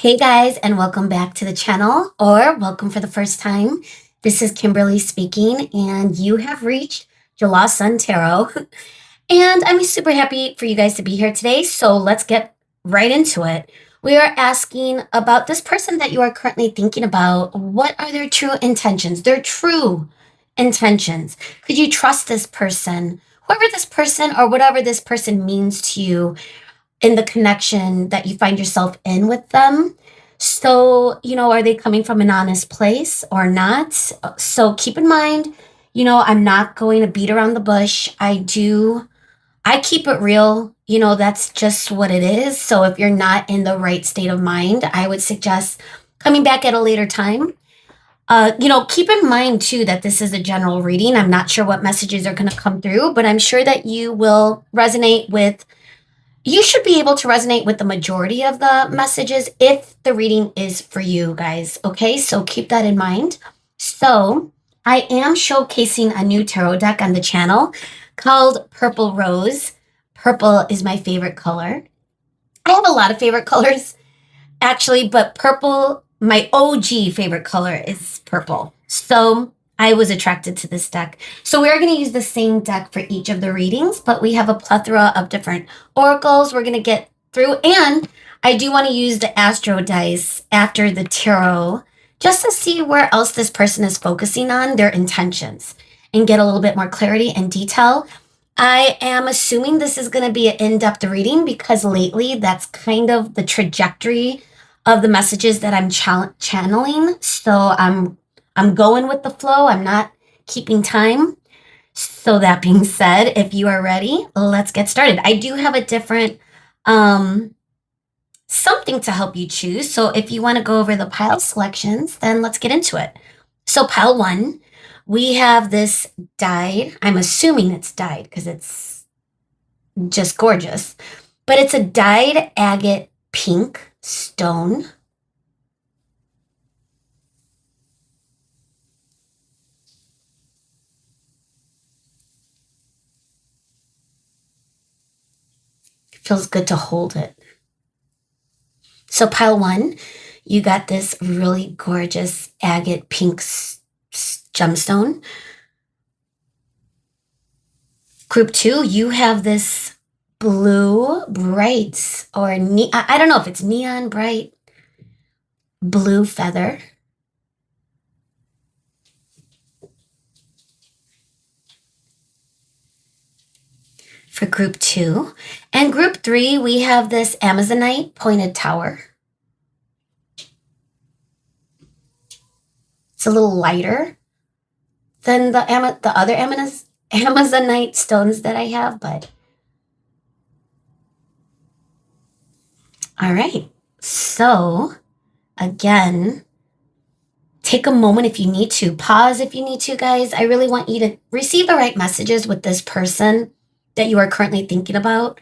Hey guys, and welcome back to the channel, or welcome for the first time. This is Kimberly speaking, and you have reached July Sun Tarot. And I'm super happy for you guys to be here today. So let's get right into it. We are asking about this person that you are currently thinking about. What are their true intentions? Their true intentions. Could you trust this person? Whoever this person or whatever this person means to you in the connection that you find yourself in with them. So, are they coming from an honest place or not? So keep in mind, I'm not going to beat around the bush. I keep it real. That's just what it is. So if you're not in the right state of mind, I would suggest coming back at a later time. Keep in mind too that this is a general reading. I'm not sure what messages are going to come through, but I'm sure that you should be able to resonate with the majority of the messages if the reading is for you guys. Okay, so keep that in mind. So, I am showcasing a new tarot deck on the channel called Purple Rose. Purple is my favorite color. I have a lot of favorite colors actually, but purple, my OG favorite color is purple. So, I was attracted to this deck. So we're going to use the same deck for each of the readings, but we have a plethora of different oracles we're going to get through. And I do want to use the Astro Dice after the tarot just to see where else this person is focusing on their intentions and get a little bit more clarity and detail. I am assuming this is going to be an in-depth reading because lately that's kind of the trajectory of the messages that I'm channeling. So I'm going with the flow. I'm not keeping time. So that being said, if you are ready, let's get started. I do have a different something to help you choose. So if you want to go over the pile selections, then let's get into it. So pile 1, we have this dyed. I'm assuming it's dyed because it's just gorgeous. But it's a dyed agate pink stone. Feels good to hold it. So pile 1, you got this really gorgeous agate pink gemstone. Group 2, you have this blue bright or I don't know if it's neon bright blue feather. For group 2. And group 3, we have this Amazonite pointed tower. It's a little lighter than the other Amazonite stones that I have, but all right. So again, take a moment if you need to, pause if you need to, guys. I really want you to receive the right messages with this person that you are currently thinking about.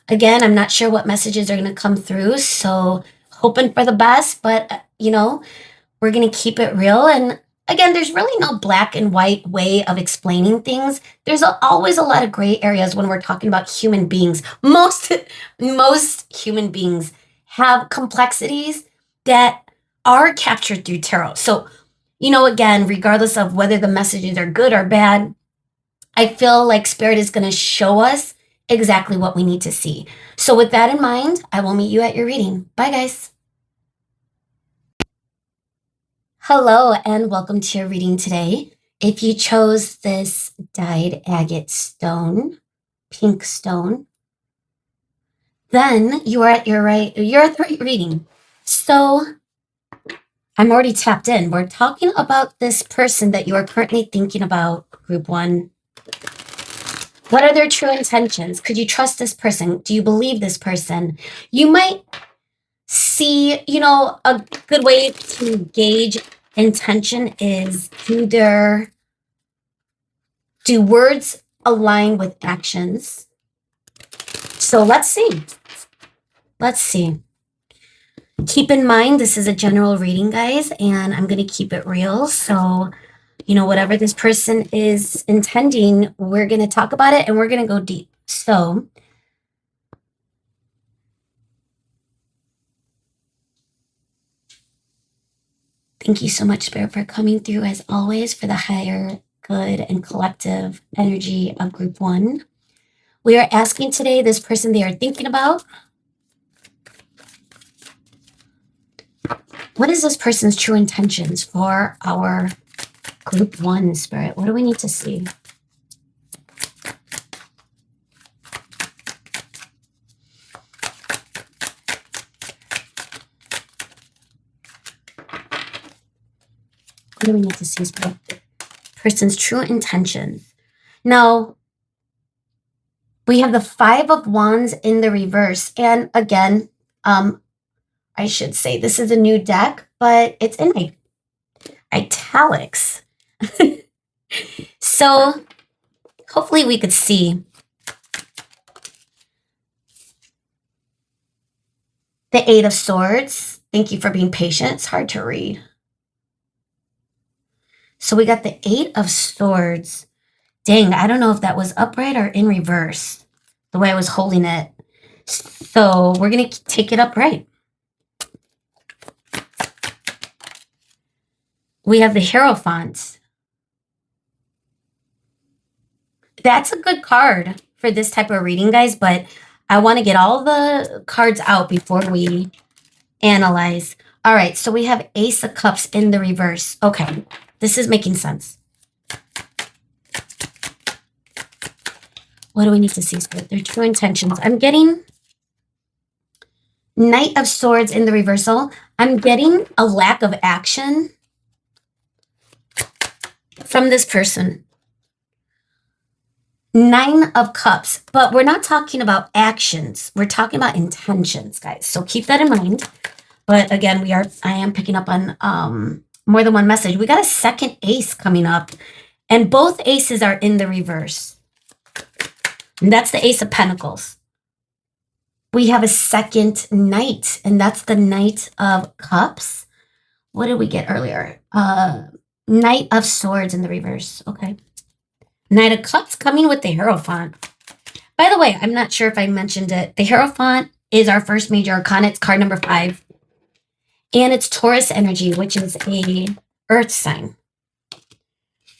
Again, I'm not sure what messages are going to come through, so hoping for the best, but we're going to keep it real. And again, there's really no black and white way of explaining things. There's always a lot of gray areas when we're talking about human beings. Most human beings have complexities that are captured through tarot. So, again, regardless of whether the messages are good or bad, I feel like Spirit is going to show us exactly what we need to see. So with that in mind, I will meet you at your reading. Bye, guys. Hello, and welcome to your reading today. If you chose this dyed agate stone, pink stone, then you're at the right reading. So I'm already tapped in. We're talking about this person that you are currently thinking about, group 1. What are their true intentions? Could you trust this person? Do you believe this person? You might see, a good way to gauge intention is do words align with actions? So let's see. Keep in mind, this is a general reading, guys, and I'm going to keep it real. So, whatever this person is intending, we're going to talk about it and we're going to go deep. So, Thank you so much, Spirit, for coming through as always for the higher good and collective energy of group 1. We are asking today this person they are thinking about. What is this person's true intentions for our group 1, Spirit? What do we need to see? What do we need to see, Spirit? Person's true intentions. Now, we have the 5 of Wands in the reverse. And again, I should say this is a new deck, but it's in italics. So hopefully we could see the 8 of Swords. Thank you for being patient. It's hard to read. So we got the 8 of Swords. Dang, I don't know if that was upright or in reverse, the way I was holding it. So we're going to take it upright. We have the Hierophant. That's a good card for this type of reading, guys, but I want to get all the cards out before we analyze. All right, so we have Ace of Cups in the reverse. Okay, this is making sense. What do we need to see, Spirit? Their true intentions. I'm getting Knight of Swords in the reversal. I'm getting a lack of action from this person. 9 of Cups, but we're not talking about actions. We're talking about intentions, guys. So keep that in mind. But again, I am picking up on more than one message. We got a second ace coming up, and both aces are in the reverse. And that's the Ace of Pentacles. We have a second Knight, and that's the Knight of Cups. What did we get earlier? Knight of Swords in the reverse. Okay. Knight of Cups coming with the Hierophant. By the way, I'm not sure if I mentioned it. The Hierophant is our first major arcana. It's card number 5. And it's Taurus energy, which is a earth sign.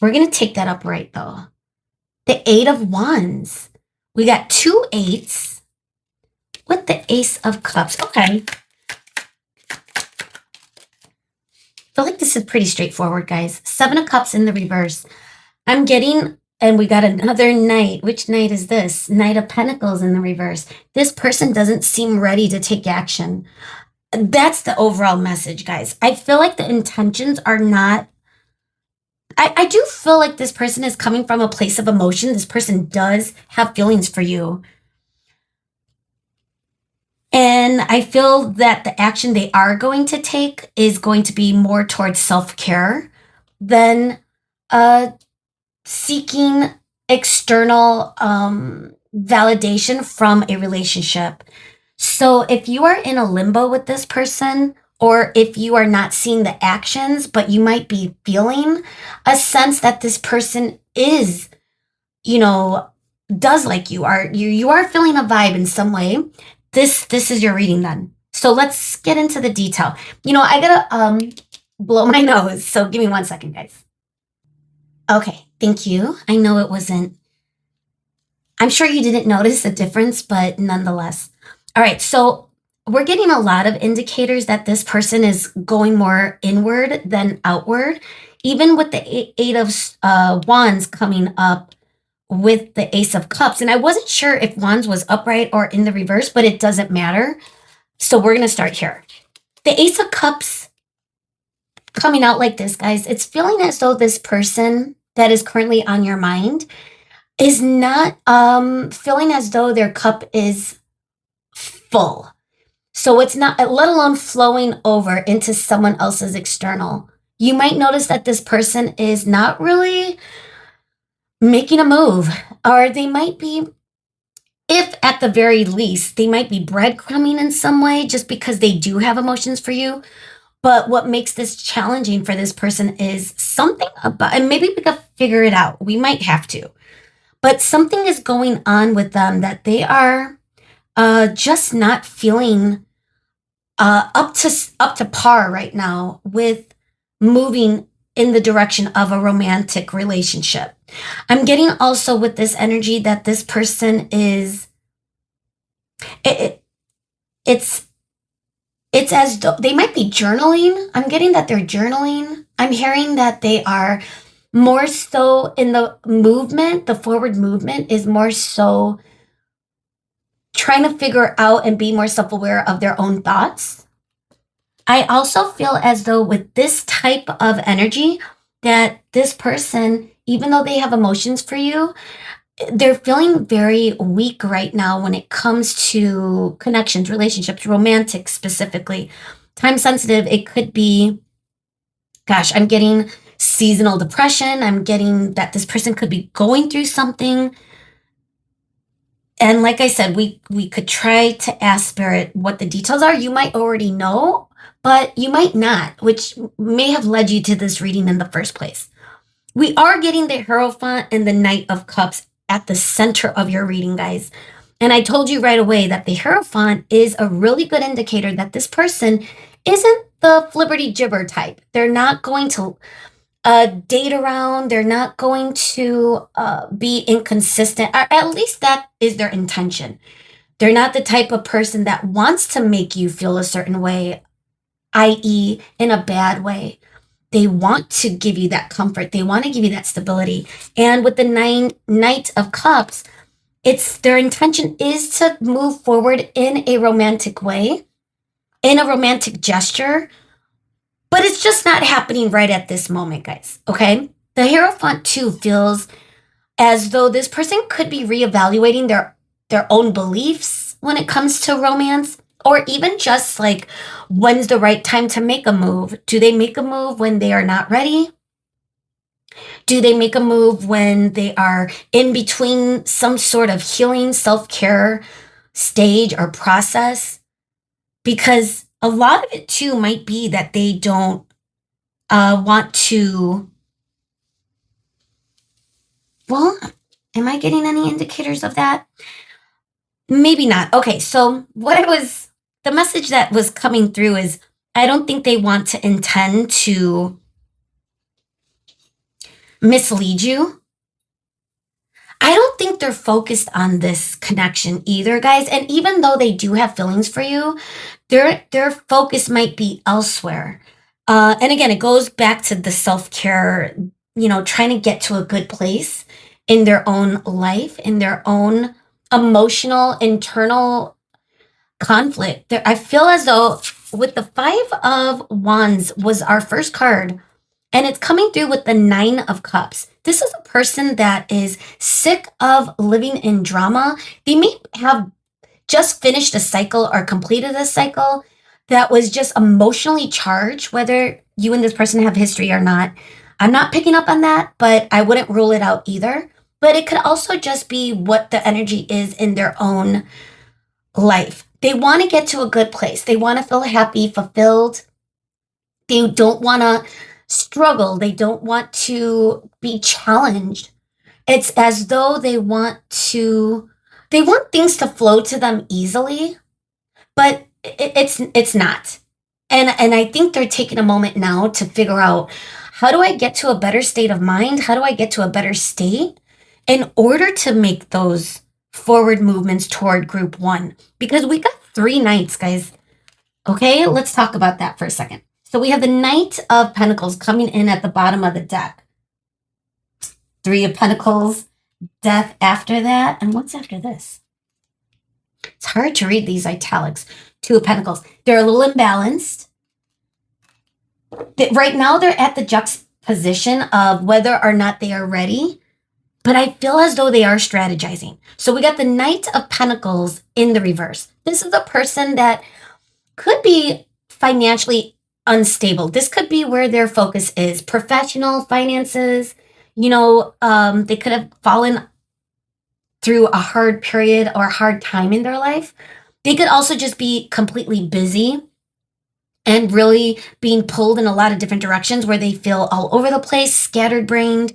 We're going to take that upright, though. The 8 of Wands. We got 2 8s with the Ace of Cups. Okay. I feel like this is pretty straightforward, guys. 7 of Cups in the reverse. I'm getting, and we got another Knight. Which Knight is this? Knight of Pentacles in the reverse. This person doesn't seem ready to take action. That's the overall message, guys. I feel like the intentions are not, I do feel like this person is coming from a place of emotion. This person does have feelings for you. And I feel that the action they are going to take is going to be more towards self-care than seeking external validation from a relationship. So if you are in a limbo with this person, or if you are not seeing the actions, but you might be feeling a sense that this person is, does like you are feeling a vibe in some way, this is your reading then. So let's get into the detail. I gotta blow my nose, so give me 1 second, guys. Okay, thank you. I know it wasn't, I'm sure you didn't notice a difference, but nonetheless. All right, so we're getting a lot of indicators that this person is going more inward than outward, even with the 8 of Wands coming up with the Ace of Cups. And I wasn't sure if Wands was upright or in the reverse, but it doesn't matter. So we're going to start here. The Ace of Cups coming out like this, guys, it's feeling as though this person that is currently on your mind is not feeling as though their cup is full. So it's not, let alone flowing over into someone else's external. You might notice that this person is not really making a move, or they might be, if at the very least, they might be breadcrumbing in some way just because they do have emotions for you. But what makes this challenging for this person is something about, and maybe we could figure it out. We might have to. But something is going on with them that they are just not feeling up to par right now with moving in the direction of a romantic relationship. I'm getting also with this energy that this person is, it, it's it's as though they might be journaling. I'm getting that they're journaling. I'm hearing that they are more so in the movement. The forward movement is more so trying to figure out and be more self-aware of their own thoughts. I also feel as though with this type of energy that this person, even though they have emotions for you, they're feeling very weak right now when it comes to connections, relationships, romantic specifically. Time sensitive, it could be, gosh, I'm getting seasonal depression. I'm getting that this person could be going through something. And like I said, we could try to ask Spirit what the details are. You might already know, but you might not, which may have led you to this reading in the first place. We are getting the Hierophant and the Knight of Cups at the center of your reading, guys. And I told you right away that the Hierophant is a really good indicator that this person isn't the flibberty gibber type. They're not going to date around. They're not going to be inconsistent. Or at least that is their intention. They're not the type of person that wants to make you feel a certain way, i.e., in a bad way. They want to give you that comfort. They want to give you that stability. And with the Knight of Cups, it's their intention is to move forward in a romantic way, in a romantic gesture, but it's just not happening right at this moment, guys. Okay? The Hierophant too feels as though this person could be reevaluating their own beliefs when it comes to romance. Or even just like, when's the right time to make a move? Do they make a move when they are not ready? Do they make a move when they are in between some sort of healing, self-care stage or process? Because a lot of it too might be that they don't want to. Well, am I getting any indicators of that? Maybe not. Okay, so the message that was coming through is I don't think they want to intend to mislead you. I don't think they're focused on this connection either, guys. And even though they do have feelings for you, their focus might be elsewhere. And again, it goes back to the self-care, trying to get to a good place in their own life, in their own emotional, internal conflict. I feel as though with the Five of Wands was our first card, and it's coming through with the Nine of Cups. This is a person that is sick of living in drama. They may have just finished a cycle or completed a cycle that was just emotionally charged, whether you and this person have history or not. I'm not picking up on that, but I wouldn't rule it out either. But it could also just be what the energy is in their own life. They want to get to a good place. They want to feel happy, fulfilled. They don't want to struggle. They don't want to be challenged. It's as though they want things to flow to them easily, but it's not. And I think they're taking a moment now to figure out, how do I get to a better state of mind? How do I get to a better state in order to make those forward movements toward group one? Because we got 3 knights, guys. Okay, let's talk about that for a second. So we have the Knight of Pentacles coming in at the bottom of the deck. 3 of Pentacles, Death after that. And what's after this? It's hard to read these italics. 2 of Pentacles. They're a little imbalanced. Right now, they're at the juxtaposition of whether or not they are ready. But I feel as though they are strategizing. So we got the Knight of Pentacles in the reverse. This is a person that could be financially unstable. This could be where their focus is. Professional finances. They could have fallen through a hard period or a hard time in their life. They could also just be completely busy and really being pulled in a lot of different directions where they feel all over the place, scattered-brained.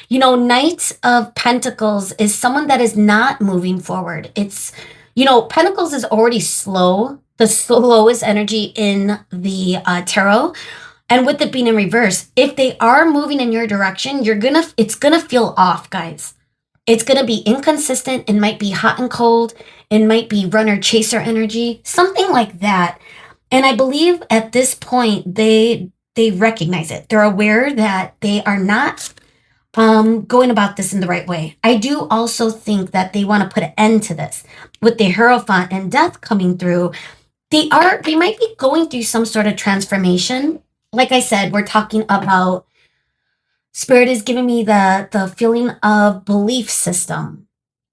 Knight of Pentacles is someone that is not moving forward. It's, Pentacles is already slow, the slowest energy in the tarot. And with it being in reverse, if they are moving in your direction, it's gonna feel off, guys. It's gonna be inconsistent. It might be hot and cold. It might be runner chaser energy, something like that. And I believe at this point they recognize it. They're aware that they are not going about this in the right way. I do also think that they want to put an end to this. With the Hierophant and Death coming through, they might be going through some sort of transformation. Like I said, we're talking about Spirit is giving me the feeling of belief system,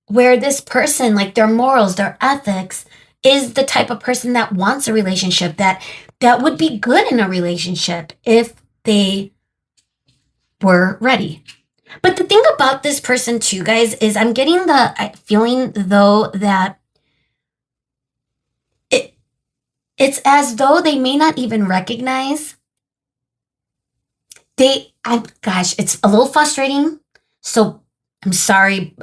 where this person, like their morals, their ethics, is the type of person that wants a relationship, that would be good in a relationship if they were ready. But the thing about this person too, guys, is I'm getting the feeling though that it's as though they may not even recognize gosh, it's a little frustrating. So I'm sorry,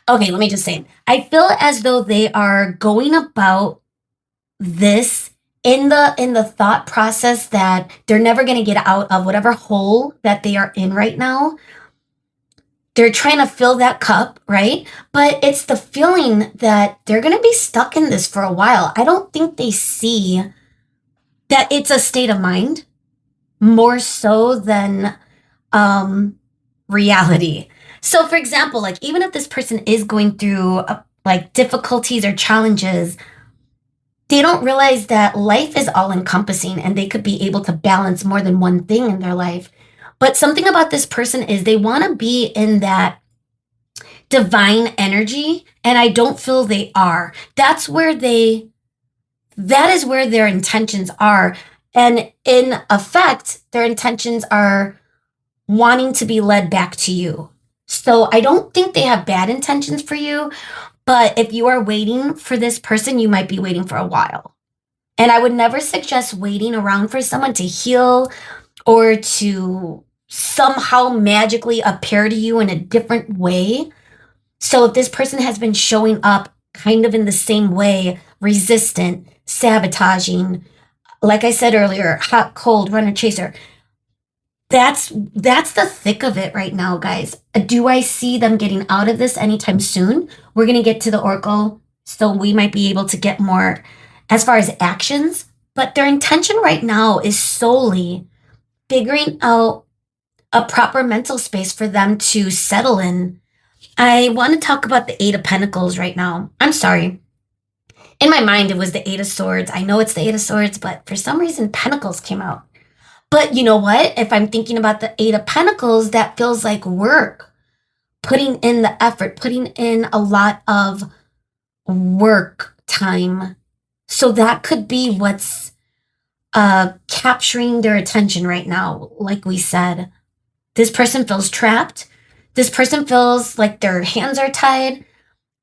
okay, let me just say, I feel as though they are going about this in the thought process that they're never going to get out of whatever hole that they are in right now. They're trying to fill that cup, right? But it's the feeling that they're going to be stuck in this for a while. I don't think they see that it's a state of mind more so than reality. So for example, like even if this person is going through like difficulties or challenges, they don't realize that life is all encompassing and they could be able to balance more than one thing in their life. But something about this person is they want to be in that divine energy, and I don't feel they are. That is where their intentions are. And in effect, their intentions are wanting to be led back to you. So I don't think they have bad intentions for you, but if you are waiting for this person, you might be waiting for a while. And I would never suggest waiting around for someone to heal or to somehow magically appear to you in a different way. So if this person has been showing up kind of in the same way, resistant, sabotaging, like I said earlier, hot, cold, runner, chaser, that's the thick of it right now, guys. Do I see them getting out of this anytime soon? We're going to get to the Oracle, so we might be able to get more as far as actions. But their intention right now is solely figuring out a proper mental space for them to settle in. I want to talk about the Eight of Pentacles right now. I'm sorry. In my mind, it was the Eight of Swords. I know it's the Eight of Swords, but for some reason, Pentacles came out. But you know what? If I'm thinking about the Eight of Pentacles, that feels like work. Putting in the effort, putting in a lot of work time. So that could be what's capturing their attention right now. Like we said, this person feels trapped. This person feels like their hands are tied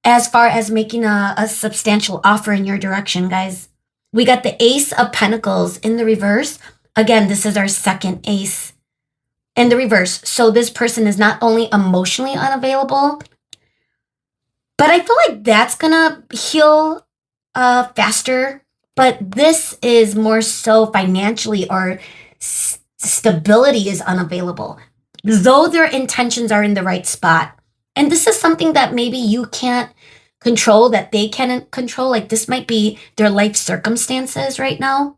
as far as making a substantial offer in your direction, guys. We got the Ace of Pentacles in the reverse. Again, this is our second ace in the reverse. So this person is not only emotionally unavailable, but I feel like that's going to heal faster. But this is more so financially, or stability is unavailable, though their intentions are in the right spot. And this is something that maybe you can't control, that they can't control. Like this might be their life circumstances right now.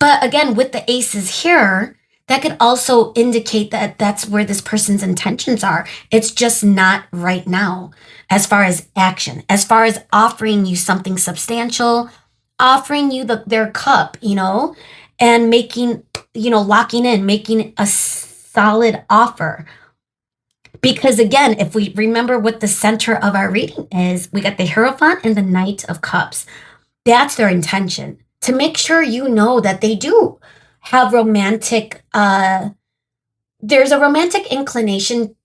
But again, with the aces here, that could also indicate that that's where this person's intentions are. It's just not right now as far as action, as far as offering you something substantial, offering you their cup, and making, locking in, making a solid offer. Because again, if we remember what the center of our reading is, we got the Hierophant and the Knight of Cups. That's their intention. To make sure you know that they do have romantic, there's a romantic inclination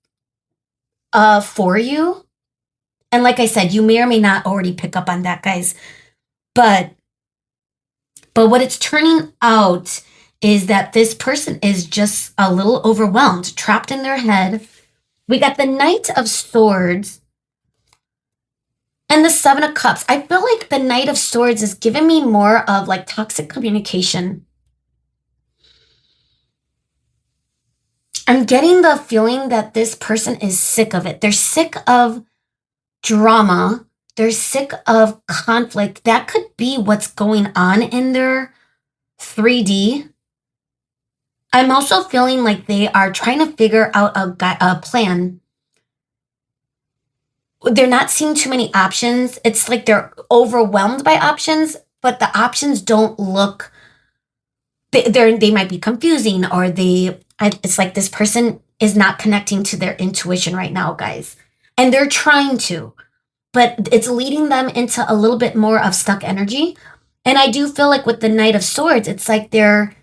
for you. And like I said, you may or may not already pick up on that, guys. But what it's turning out is that this person is just a little overwhelmed, trapped in their head. We got the Knight of Swords And the Seven of Cups. I feel like the Knight of Swords is giving me more of like toxic communication. I'm getting the feeling that this person is sick of it. They're sick of drama. They're sick of conflict. That could be what's going on in their 3D. I'm also feeling like they are trying to figure out a plan. They're not seeing too many options. It's like they're overwhelmed by options, but the options don't look, they might be confusing, or it's like this person is not connecting to their intuition right now, guys. And they're trying to, but it's leading them into a little bit more of stuck energy. And I do feel like with the Knight of Swords, it's like they're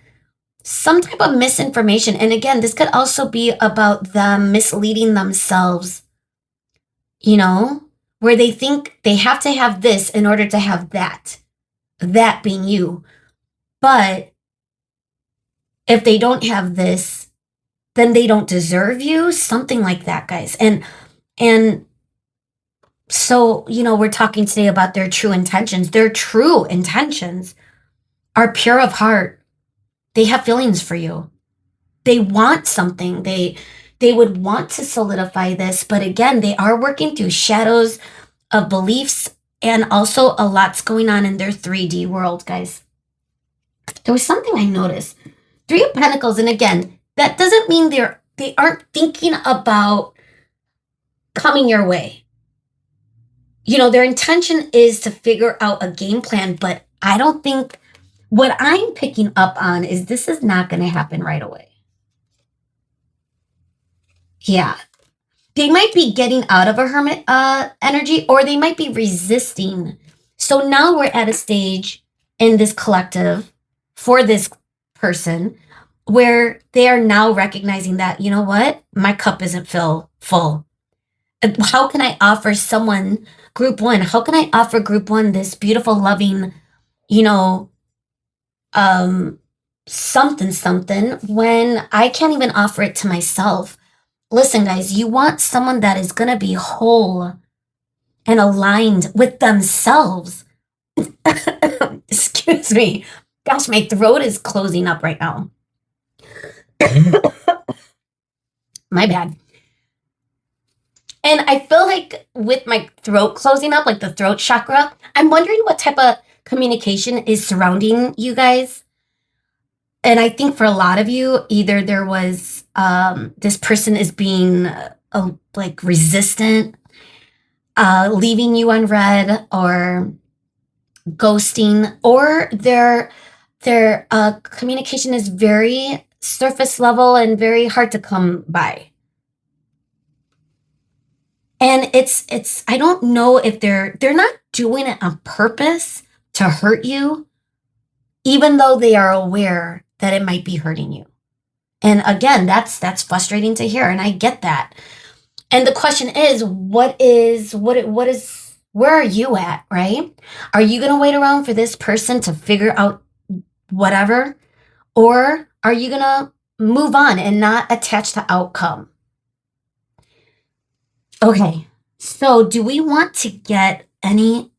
some type of misinformation. And again, this could also be about them misleading themselves, you know, where they think they have to have this in order to have that being you. But if they don't have this, then they don't deserve you, something like that, guys. And so, we're talking today about their true intentions. Their true intentions are pure of heart. They have feelings for you. They want something. They would want to solidify this, but again, they are working through shadows of beliefs, and also a lot's going on in their 3D world, guys. There was something I noticed. Three of Pentacles, and again, that doesn't mean they aren't thinking about coming your way. Their intention is to figure out a game plan, but I don't think, what I'm picking up on is this is not going to happen right away. Yeah. They might be getting out of a hermit energy, or they might be resisting. So now we're at a stage in this collective for this person where they are now recognizing that, you know what? My cup isn't full. How can I offer someone, group one, how can I offer group one this beautiful, loving, something when I can't even offer it to myself? Listen, guys, you want someone that is going to be whole and aligned with themselves. Excuse me. Gosh, my throat is closing up right now. My bad. And I feel like with my throat closing up, like the throat chakra, I'm wondering what type of communication is surrounding you guys. And I think for a lot of you, either there was this person is being like resistant, leaving you unread, or ghosting, or their communication is very surface level and very hard to come by. And it's I don't know if they're not doing it on purpose to hurt you, even though they are aware that it might be hurting you. And again, that's frustrating to hear, and I get that. And the question is, where are you at, right? Are you going to wait around for this person to figure out whatever? Or are you going to move on and not attach to outcome? Okay, so do we want to get any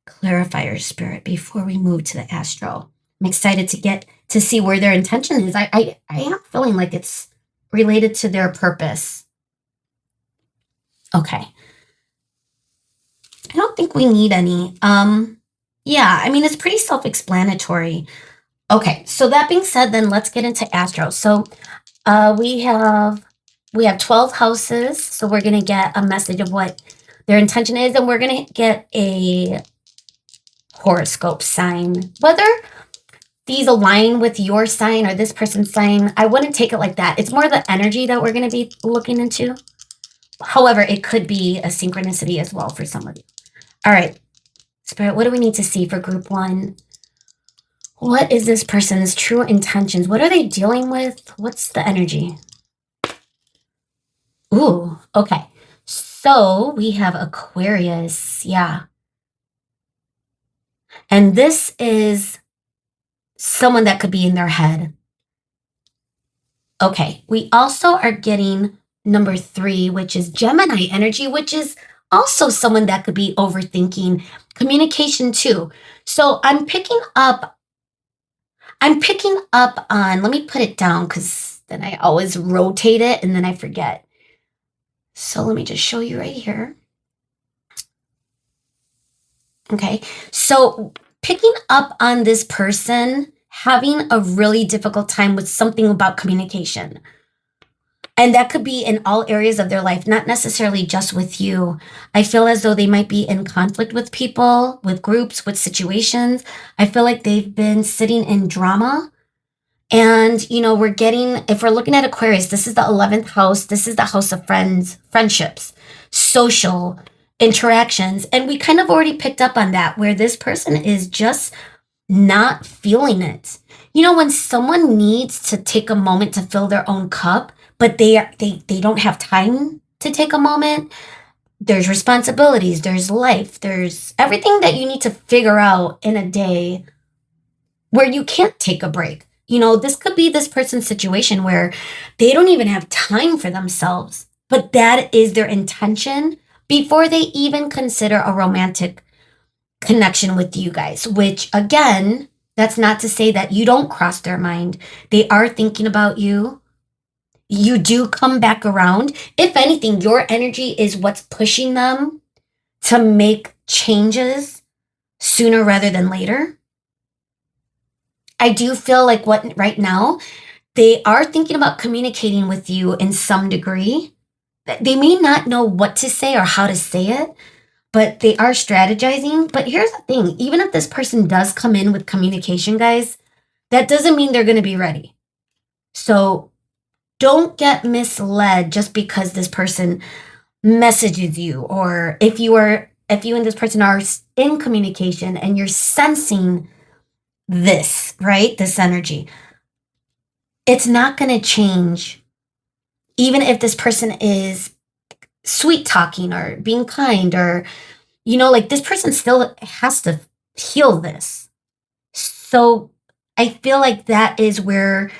clarifier, Spirit, before we move to the astro? I'm excited to see where their intention is. I am feeling like it's related to their purpose. Okay. I don't think we need any. Yeah, I mean, it's pretty self-explanatory. Okay, so that being said, then let's get into astro. So we have 12 houses, so we're going to get a message of what their intention is, and we're going to get a horoscope sign. Whether these align with your sign or this person's sign, I wouldn't take it like that. It's more the energy that we're going to be looking into. However, it could be a synchronicity as well for some of you. All right, Spirit, what do we need to see for group one? What is this person's true intentions? What are they dealing with? What's the energy? Ooh, okay. So we have Aquarius, yeah. And this is someone that could be in their head. Okay, we also are getting number 3, which is Gemini energy, which is also someone that could be overthinking. Communication too. So I'm picking up on, let me put it down because then I always rotate it and then I forget. So let me just show you right here. Okay. So picking up on this person having a really difficult time with something about communication. And that could be in all areas of their life, not necessarily just with you. I feel as though they might be in conflict with people, with groups, with situations. I feel like they've been sitting in drama. And, if we're looking at Aquarius, this is the 11th house. This is the house of friendships, social interactions. And we kind of already picked up on that, where this person is just not feeling it. When someone needs to take a moment to fill their own cup, but they don't have time to take a moment. There's responsibilities, there's life, there's everything that you need to figure out in a day where you can't take a break. This could be this person's situation where they don't even have time for themselves, but that is their intention before they even consider a romantic connection with you guys, which again, that's not to say that you don't cross their mind. They are thinking about you. You do come back around. If anything, your energy is what's pushing them to make changes sooner rather than later. I do feel like right now, they are thinking about communicating with you in some degree. They may not know what to say or how to say it, but they are strategizing. But here's the thing, even if this person does come in with communication, guys, that doesn't mean they're going to be ready. So don't get misled just because this person messages you, or if you and this person are in communication and you're sensing this, right? This energy. It's not going to change. Even if this person is sweet talking or being kind, or, this person still has to heal this. So I feel like that is where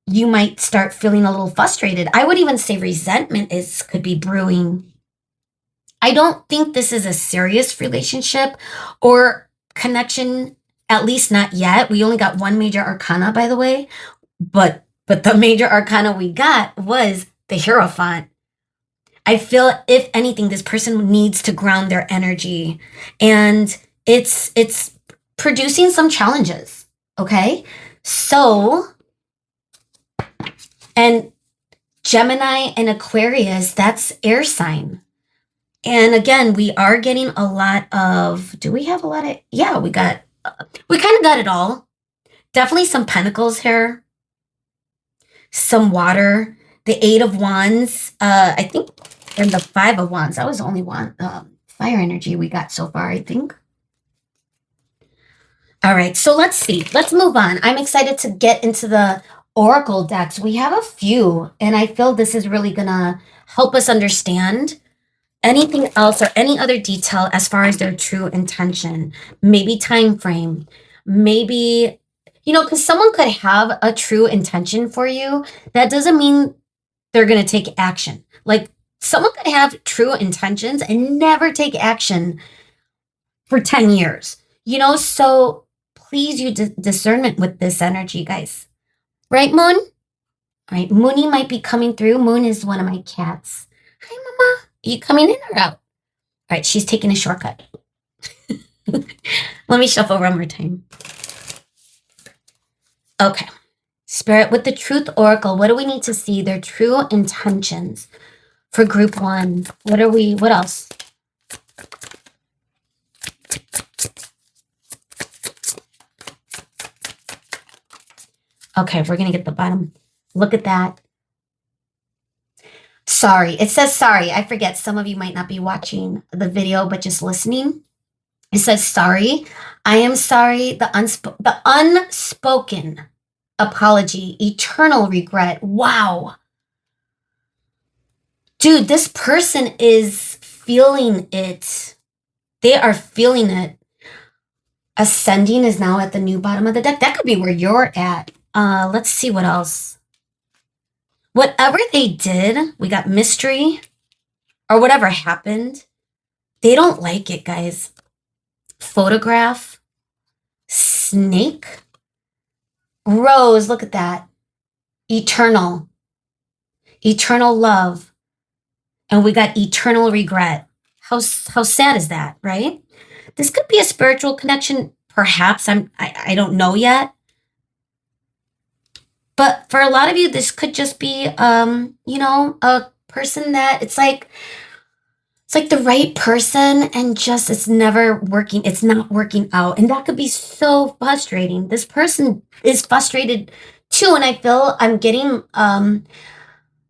you might start feeling a little frustrated. I would even say resentment could be brewing. I don't think this is a serious relationship or connection, at least not yet. We only got one major arcana, by the way, but the major arcana we got was the Hierophant. I feel, if anything, this person needs to ground their energy, and it's producing some challenges. Okay. So, and Gemini and Aquarius, that's air sign. And again, we are getting a lot of, do we have a lot of, yeah, we kind of got it all. Definitely some pentacles here, some water, the 8 of wands, I think, and the 5 of wands. That was the only one, fire energy we got so far, I think. All right, so let's see. Let's move on. I'm excited to get into the Oracle decks. We have a few, and I feel this is really gonna help us understand anything else or any other detail as far as their true intention, maybe time frame, maybe, because someone could have a true intention for you. That doesn't mean they're going to take action. Like, someone could have true intentions and never take action for 10 years, so please use discernment with this energy, guys. Right, Moon? All right, Mooney might be coming through. Moon is one of my cats. Hi, Mama. Are you coming in or out? All right, she's taking a shortcut. Let me shuffle one more time. Okay. Spirit, with the Truth Oracle, what do we need to see? Their true intentions for group 1. What else? Okay, we're going to get the bottom. Look at that. Sorry. It says sorry. I forget. Some of you might not be watching the video, but just listening. It says sorry. I am sorry. The unspoken apology, eternal regret. Wow. Dude, this person is feeling it. They are feeling it. Ascending is now at the new bottom of the deck. That could be where you're at. Let's see what else. Whatever they did, we got mystery, or whatever happened, They don't like it, guys. Photograph, snake, rose, look at that. Eternal, eternal love. And we got eternal regret. How sad is that, right? This could be a spiritual connection. Perhaps I don't know yet. But for a lot of you, this could just be, a person that it's like the right person and just it's never working. It's not working out. And that could be so frustrating. This person is frustrated too. And I feel I'm getting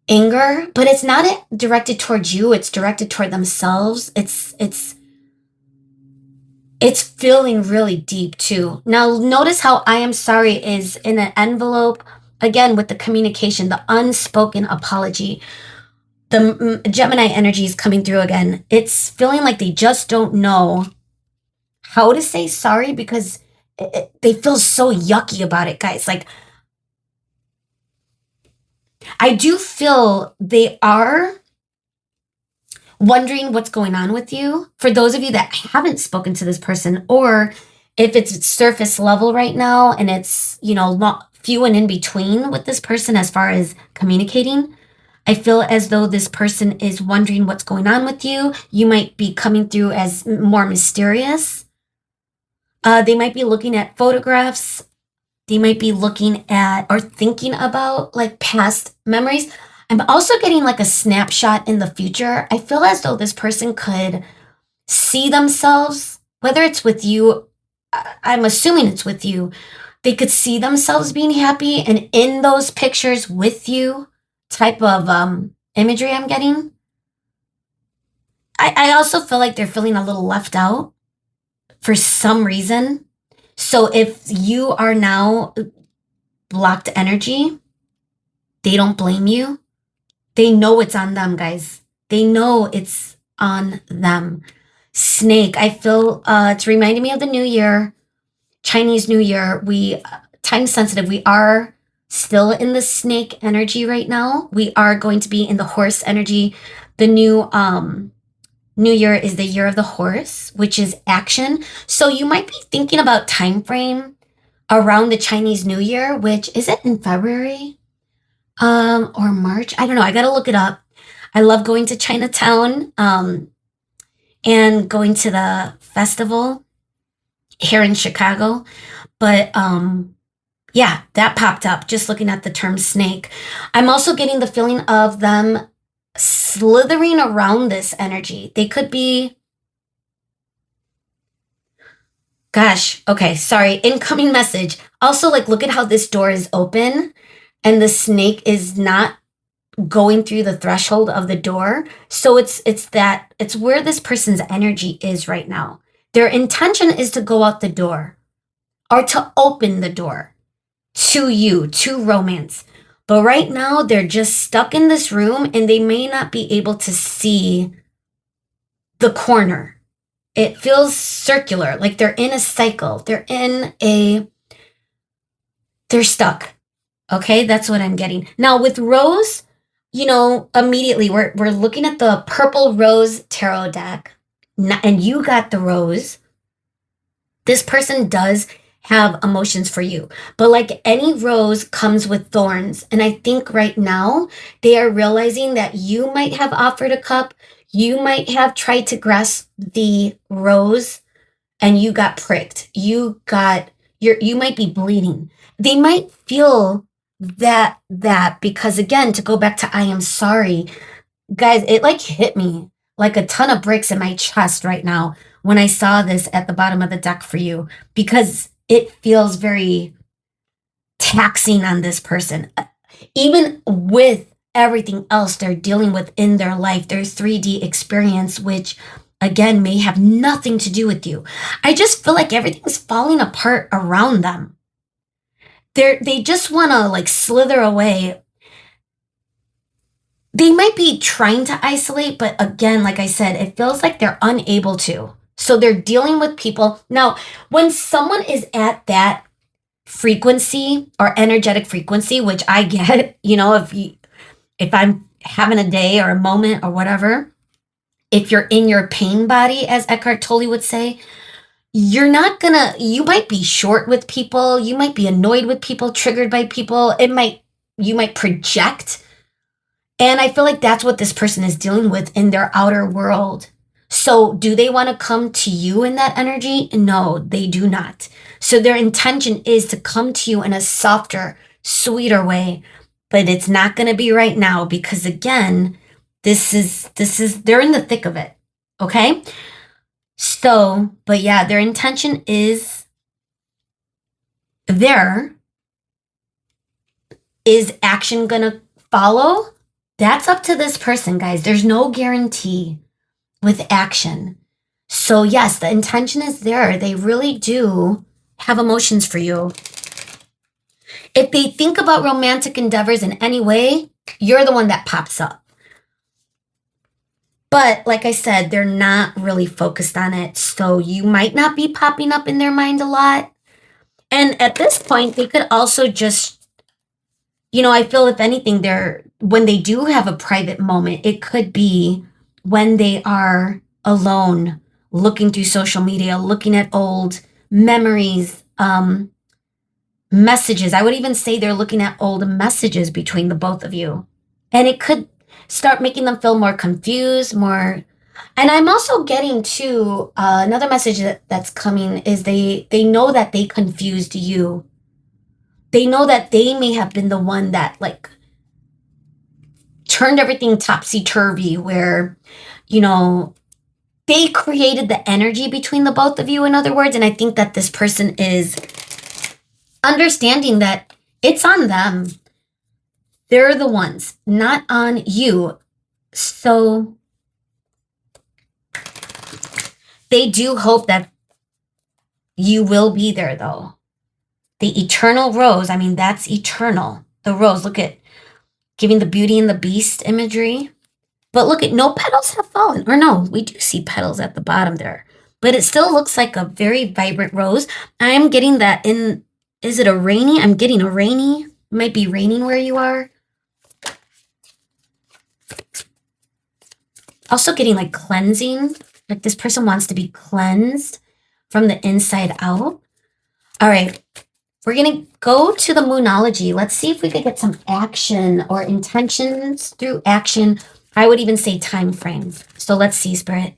anger, but it's not directed towards you. It's directed toward themselves. It's feeling really deep too. Now notice how I am sorry is in an envelope, again with the communication, the unspoken apology. The Gemini energy is coming through again. It's feeling like they just don't know how to say sorry because they feel so yucky about it, guys. Like, I do feel they are wondering what's going on with you. For those of you that haven't spoken to this person, or if it's surface level right now and it's, few and in between with this person as far as communicating, I feel as though this person is wondering what's going on with you. You might be coming through as more mysterious. They might be looking at photographs. They might be looking at or thinking about like past memories. I'm also getting like a snapshot in the future. I feel as though this person could see themselves, whether it's with you, I'm assuming it's with you. They could see themselves being happy and in those pictures with you type of imagery I'm getting. I also feel like they're feeling a little left out for some reason. So if you are now blocked energy, they don't blame you. They know it's on them, guys. They know it's on them. Snake, I feel it's reminding me of the new year, Chinese New Year. We time sensitive. We are still in the snake energy right now. We are going to be in the horse energy. The new year is the year of the horse, which is action. So you might be thinking about time frame around the Chinese New Year, which is it in February? Or March? I don't know. I gotta look it up. I love going to Chinatown, and going to the festival here in Chicago. But yeah, that popped up just looking at the term snake. I'm also getting the feeling of them slithering around this energy. They could be, gosh, okay, sorry, incoming message. Also, like, look at how this door is open and the snake is not going through the threshold of the door. So it's where this person's energy is right now. Their intention is to go out the door or to open the door to you, to romance. But right now they're just stuck in this room and they may not be able to see the corner. It feels circular, like they're in a cycle. They're stuck. Okay, that's what I'm getting. Now with Rose, immediately we're looking at the purple rose tarot deck, and you got the rose. This person does have emotions for you, but like any rose comes with thorns. And I think right now they are realizing that you might have offered a cup, you might have tried to grasp the rose, and you got pricked. You might be bleeding. They might feel that because again, to go back to I am sorry, guys, it like hit me like a ton of bricks in my chest right now when I saw this at the bottom of the deck for you, because it feels very taxing on this person. Even with everything else they're dealing with in their life, their 3D experience, which again may have nothing to do with you. I just feel like everything's falling apart around them. They just want to like slither away. They might be trying to isolate, but again, like I said, it feels like they're unable to. So they're dealing with people. Now, when someone is at that frequency or energetic frequency, which I get, if I'm having a day or a moment or whatever, if you're in your pain body, as Eckhart Tolle would say, you're not gonna, you might be short with people, you might be annoyed with people, triggered by people, you might project. And I feel like that's what this person is dealing with in their outer world. So do they want to come to you in that energy? No, they do not. So their intention is to come to you in a softer, sweeter way, but it's not going to be right now because again, they're in the thick of it. Okay. So, but yeah, their intention is there. Is action going to follow? That's up to this person, guys. There's no guarantee with action. So yes, the intention is there. They really do have emotions for you. If they think about romantic endeavors in any way, you're the one that pops up. But like I said, they're not really focused on it. So you might not be popping up in their mind a lot. And at this point, they could also just, I feel if anything, when they do have a private moment, it could be when they are alone, looking through social media, looking at old memories, messages. I would even say they're looking at old messages between the both of you. And it could start making them feel more confused, more. And I'm also getting to another message that's coming is they know that they confused you. They know that they may have been the one that turned everything topsy-turvy where, they created the energy between the both of you, in other words. And I think that this person is understanding that it's on them. They're the ones, not on you. So they do hope that you will be there, though. The eternal rose, that's eternal. The rose, look at giving the Beauty and the Beast imagery. But look at, no petals have fallen. Or no, we do see petals at the bottom there. But it still looks like a very vibrant rose. I am getting that in, is it a rainy? I'm getting a rainy. It might be raining where you are. Also getting cleansing. Like this person wants to be cleansed from the inside out. All right. We're going to go to the Moonology. Let's see if we could get some action or intentions through action. I would even say time frame. So let's see, Spirit.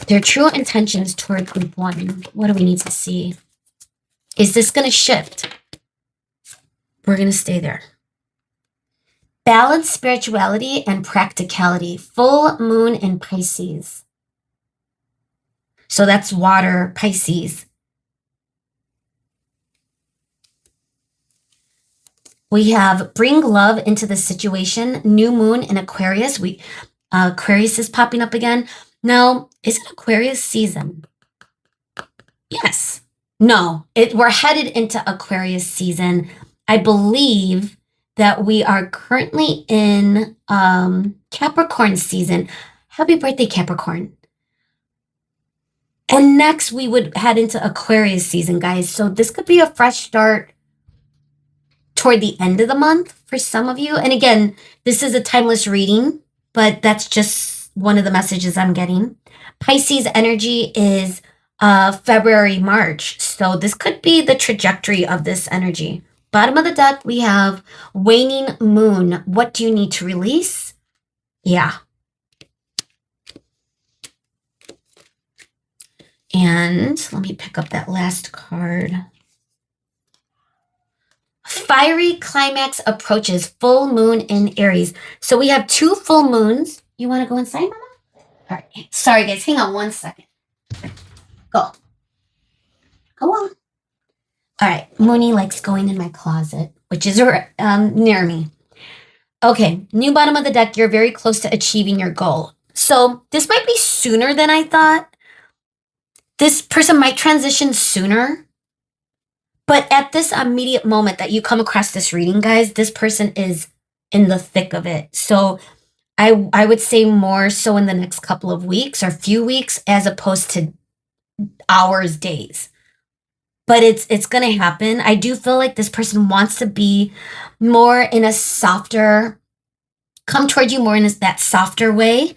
Their true intentions toward group one. What do we need to see? Is this going to shift? We're going to stay there. Balance, spirituality, and practicality. Full moon in Pisces. So that's water, Pisces. We have bring love into the situation. New moon in Aquarius. Aquarius is popping up again. Now, is it Aquarius season? Yes. No, we're headed into Aquarius season. I believe that we are currently in Capricorn season. Happy birthday, Capricorn. And next we would head into Aquarius season, guys. So this could be a fresh start toward the end of the month for some of you. And again, this is a timeless reading, but that's just one of the messages I'm getting. Pisces energy is February, March. So this could be the trajectory of this energy. Bottom of the deck, we have waning moon. What do you need to release? Yeah. And let me pick up that last card. Fiery climax approaches, full moon in Aries. So we have 2 full moons. You want to go inside, Mama? All right. Sorry, guys. Hang on one second. Go. Go on. All right. Mooney likes going in my closet, which is near me. Okay. New bottom of the deck. You're very close to achieving your goal. So this might be sooner than I thought. This person might transition sooner. But at this immediate moment that you come across this reading, guys, this person is in the thick of it. So I would say more so in the next couple of weeks or few weeks as opposed to hours, days. But it's going to happen. I do feel like this person wants to be more in a softer, come toward you more in that softer way.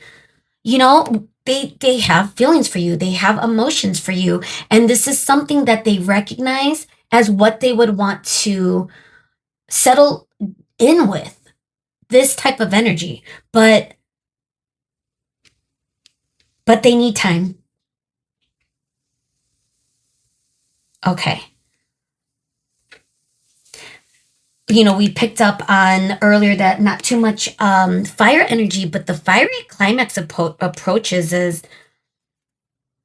You know, they have feelings for you. They have emotions for you. And this is something that they recognize as what they would want to settle in with, this type of energy. But they need time. Okay. You know, we picked up on earlier that not too much fire energy, but the fiery climax approaches is.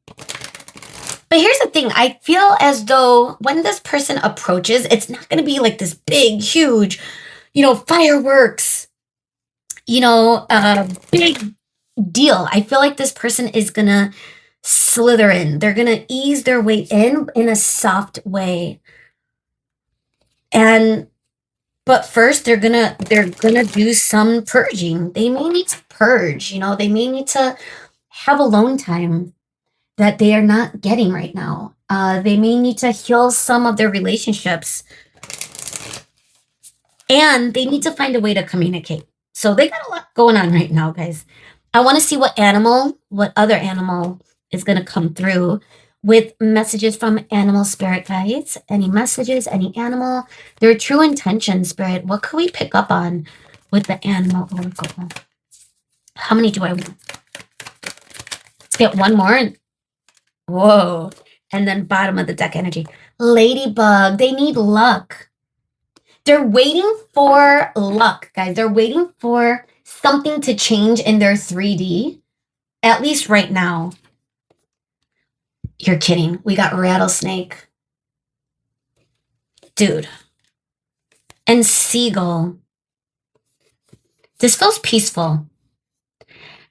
But here's the thing, I feel as though when this person approaches, it's not going to be like this big, huge, fireworks, big deal. I feel like this person is going to slither in. They're going to ease their way in a soft way. But first they're gonna do some purging. They may need to purge, they may need to have alone time that they are not getting right now. They may need to heal some of their relationships, and they need to find a way to communicate. So they got a lot going on right now, guys. I want to see what other animal is going to come through with messages from animal spirit guides. Any messages, any animal, their true intention, spirit. What could we pick up on with the animal oracle? How many do I want? Let's get one more. Whoa. And then bottom of the deck energy. Ladybug. They need luck. They're waiting for luck, guys. They're waiting for something to change in their 3D, at least right now. You're kidding. We got rattlesnake. Dude. And seagull. This feels peaceful.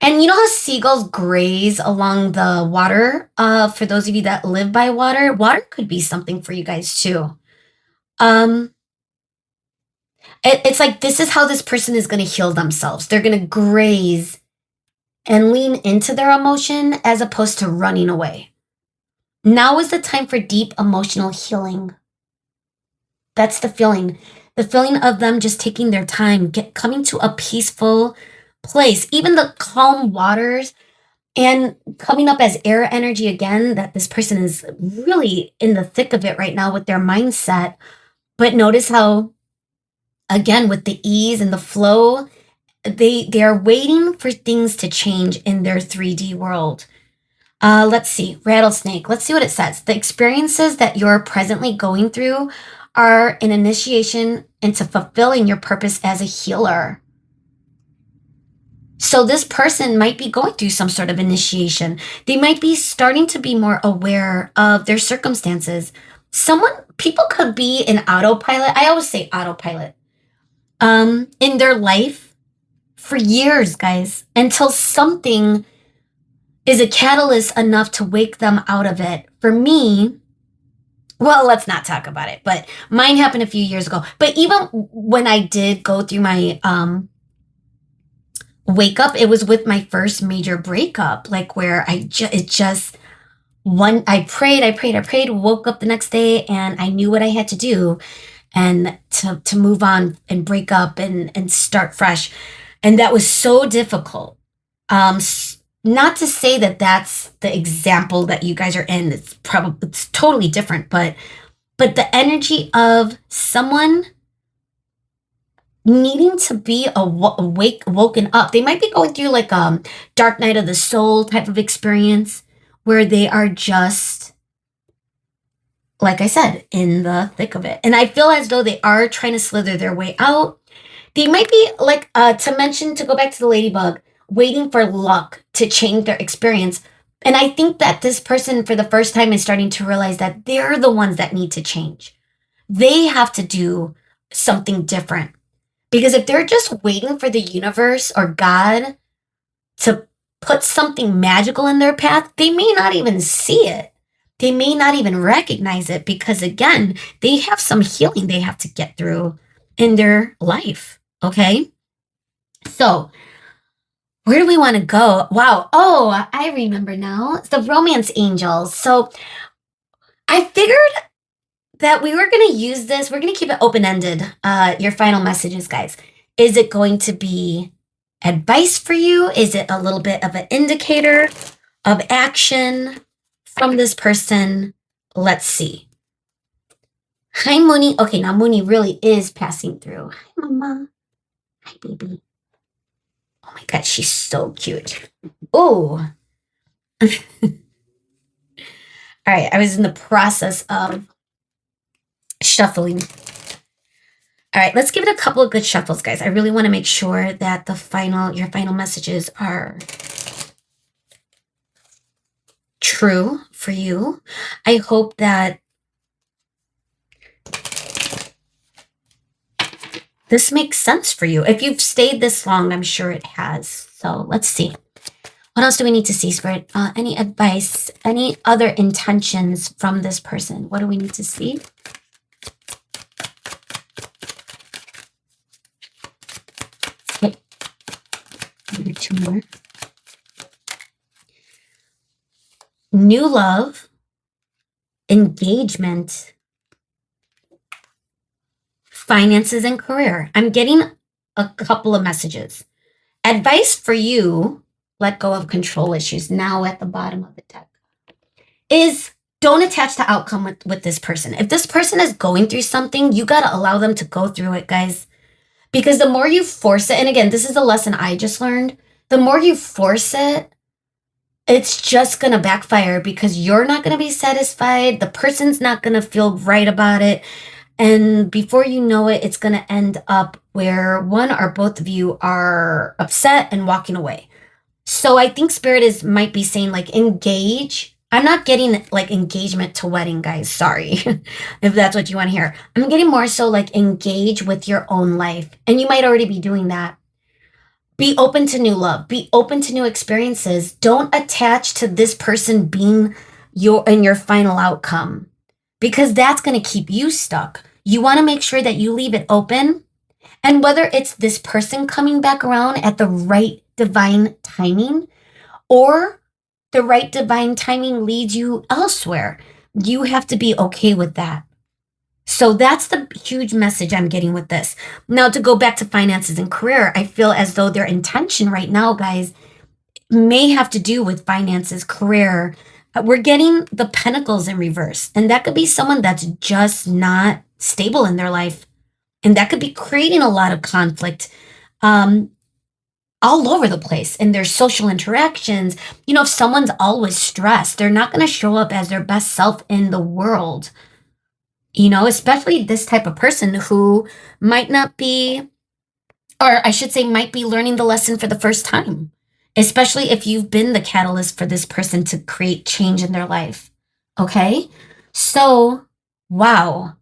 And you know how seagulls graze along the water? For those of you that live by water, water could be something for you guys too. It's like this is how this person is going to heal themselves. They're going to graze and lean into their emotion as opposed to running away. Now is the time for deep emotional healing. That's the feeling. The feeling of them just taking their time, coming to a peaceful place. Even the calm waters and coming up as air energy again, that this person is really in the thick of it right now with their mindset. But notice how, again, with the ease and the flow, they are waiting for things to change in their 3D world. Let's see, rattlesnake. Let's see what it says. The experiences that you're presently going through are an initiation into fulfilling your purpose as a healer. So this person might be going through some sort of initiation. They might be starting to be more aware of their circumstances. People could be in autopilot. I always say autopilot. In their life for years, guys, until something is a catalyst enough to wake them out of it. For me, well, let's not talk about it, but mine happened a few years ago. But even when I did go through my wake up, it was with my first major breakup, like where I prayed, woke up the next day, and I knew what I had to do and to move on and break up and start fresh. And that was so difficult. Not to say that that's the example that you guys are in. It's totally different, but the energy of someone needing to be woken up. They might be going through like dark night of the soul type of experience where they are just, like I said, in the thick of it. And I feel as though they are trying to slither their way out. They might be like, to go back to the ladybug, waiting for luck to change their experience. And I think that this person for the first time is starting to realize that they're the ones that need to change. They have to do something different. Because if they're just waiting for the universe or God to put something magical in their path, they may not even see it. They may not even recognize it because, again, they have some healing they have to get through in their life. Okay? So, where do we want to go? Wow. Oh, I remember now. It's the romance angels. So, I figured that we were going to use this. We're going to keep it open-ended. Your final messages, guys. Is it going to be advice for you? Is it a little bit of an indicator of action from this person? Let's see. Hi, Mooney. Okay, now Mooney really is passing through. Hi, Mama. Hi, baby. Oh my God, she's so cute. Oh. All right, I was in the process of shuffling. All right, let's give it a couple of good shuffles, guys. I really want to make sure that your final messages are true for you. I hope that this makes sense for you. If you've stayed this long, I'm sure it has. So let's see. What else do we need to see, Spirit? Any advice, any other intentions from this person? What do we need to see? Okay. Maybe 2 more. New love, engagement, finances, and career. I'm getting a couple of messages. Advice for you, let go of control issues now at the bottom of the deck, is don't attach the outcome with this person. If this person is going through something, you got to allow them to go through it, guys. Because the more you force it, and again, this is a lesson I just learned, the more you force it, it's just going to backfire because you're not going to be satisfied. The person's not going to feel right about it. And before you know it, it's going to end up where one or both of you are upset and walking away. So I think Spirit might be saying like engage. I'm not getting like engagement to wedding, guys. Sorry if that's what you want to hear. I'm getting more so like engage with your own life. And you might already be doing that. Be open to new love. Be open to new experiences. Don't attach to this person being your final outcome because that's going to keep you stuck. You want to make sure that you leave it open. And whether it's this person coming back around at the right divine timing or the right divine timing leads you elsewhere, you have to be okay with that. So that's the huge message I'm getting with this. Now, to go back to finances and career, I feel as though their intention right now, guys, may have to do with finances, career. We're getting the pentacles in reverse, and that could be someone that's just not stable in their life. And that could be creating a lot of conflict all over the place in their social interactions. You know, if someone's always stressed, they're not going to show up as their best self in the world. You know, especially this type of person who might not be, or I should say, might be learning the lesson for the first time, especially if you've been the catalyst for this person to create change in their life. Okay? So, wow.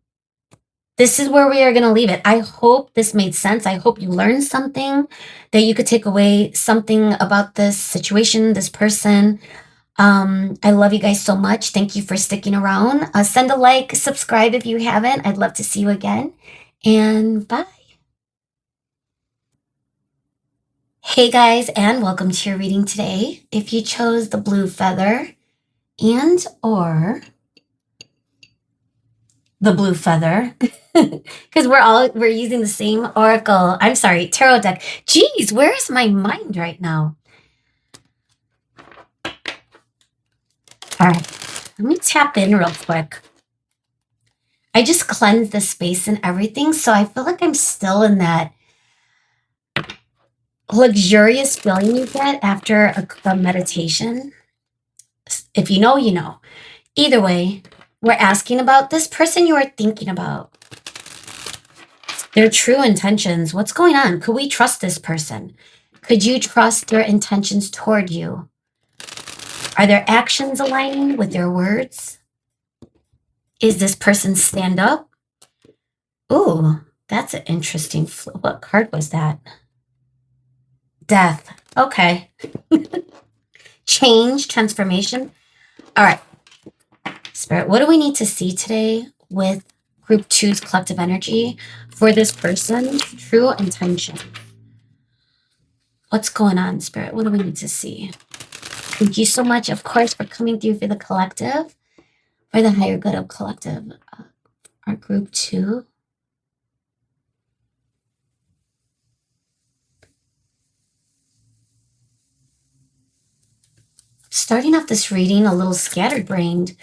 This is where we are going to leave it. I hope this made sense. I hope you learned something, that you could take away something about this situation, this person. I love you guys so much. Thank you for sticking around. Send a like, subscribe if you haven't. I'd love to see you again. And bye. Hey guys, and welcome to your reading today. If you chose the blue feather and or the blue feather, because we're using the same oracle. I'm sorry, tarot deck. Geez, where's my mind right now? All right, let me tap in real quick. I just cleansed the space and everything, so I feel like I'm still in that luxurious feeling you get after a meditation. If you know, you know. Either way, we're asking about this person you are thinking about. Their true intentions. What's going on? Could we trust this person? Could you trust their intentions toward you? Are their actions aligning with their words? Is this person stand up? Ooh, that's an interesting what card was that? Death. Okay. Change, transformation. All right. Spirit, what do we need to see today with Group 2's collective energy for this person's true intention? What's going on, Spirit? What do we need to see? Thank you so much, of course, for coming through for the collective, for the higher good of collective, our Group 2. starting off this reading a little scatterbrained.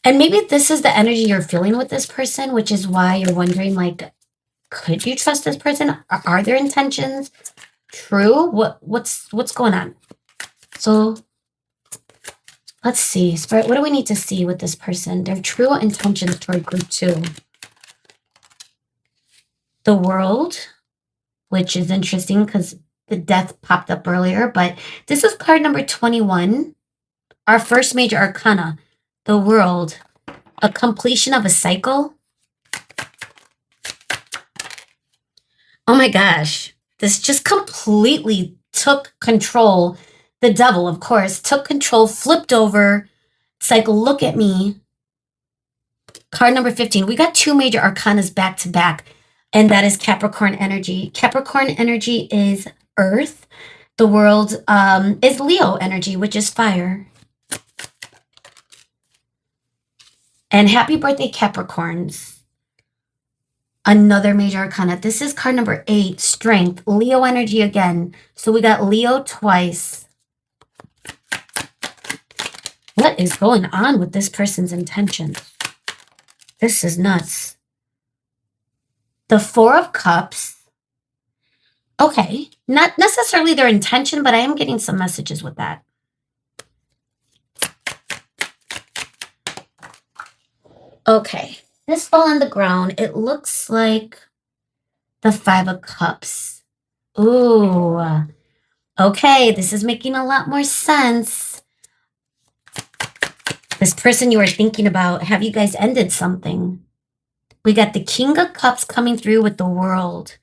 And maybe this is the energy you're feeling with this person, which is why you're wondering, like, could you trust this person? Are their intentions true? What's going on? So let's see. Spirit, what do we need to see with this person? Their true intentions toward group 2. The World, which is interesting because the Death popped up earlier, but this is card number 21. Our first major arcana, the World, a completion of a cycle. Oh my gosh, this just completely took control. The Devil, of course, took control, flipped over. It's like, look at me. Card number 15. We got 2 major arcanas back to back, and that is Capricorn energy. Capricorn energy is earth. The World is Leo energy, which is fire. And happy birthday, Capricorns. Another major arcana. This is card number 8, strength, Leo energy again. So we got Leo twice. What is going on with this person's intentions? This is nuts. The 4 of Cups. Okay, not necessarily their intention, but I am getting some messages with that. Okay, this fell on the ground. It looks like the 5 of Cups. Ooh, okay, this is making a lot more sense. This person you are thinking about, have you guys ended something? We got the King of Cups coming through with the World.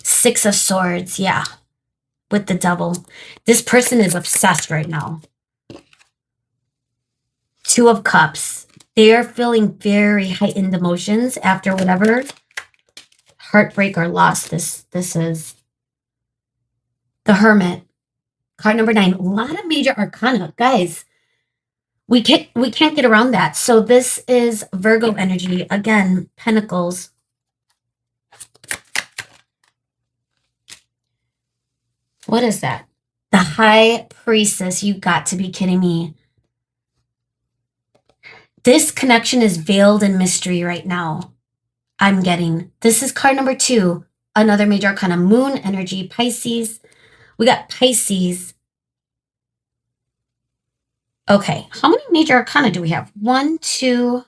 6 of Swords, yeah, with the Devil. This person is obsessed right now. 2 of Cups. They are feeling very heightened emotions after whatever heartbreak or loss this is. The Hermit. Card number 9. A lot of major arcana. Guys, we can't get around that. So this is Virgo energy. Again, Pentacles. What is that? The High Priestess. You got to be kidding me. This connection is veiled in mystery right now. I'm getting. This is card number 2. Another major arcana. Moon energy. Pisces. We got Pisces. Okay. How many major arcana do we have? 1, 2,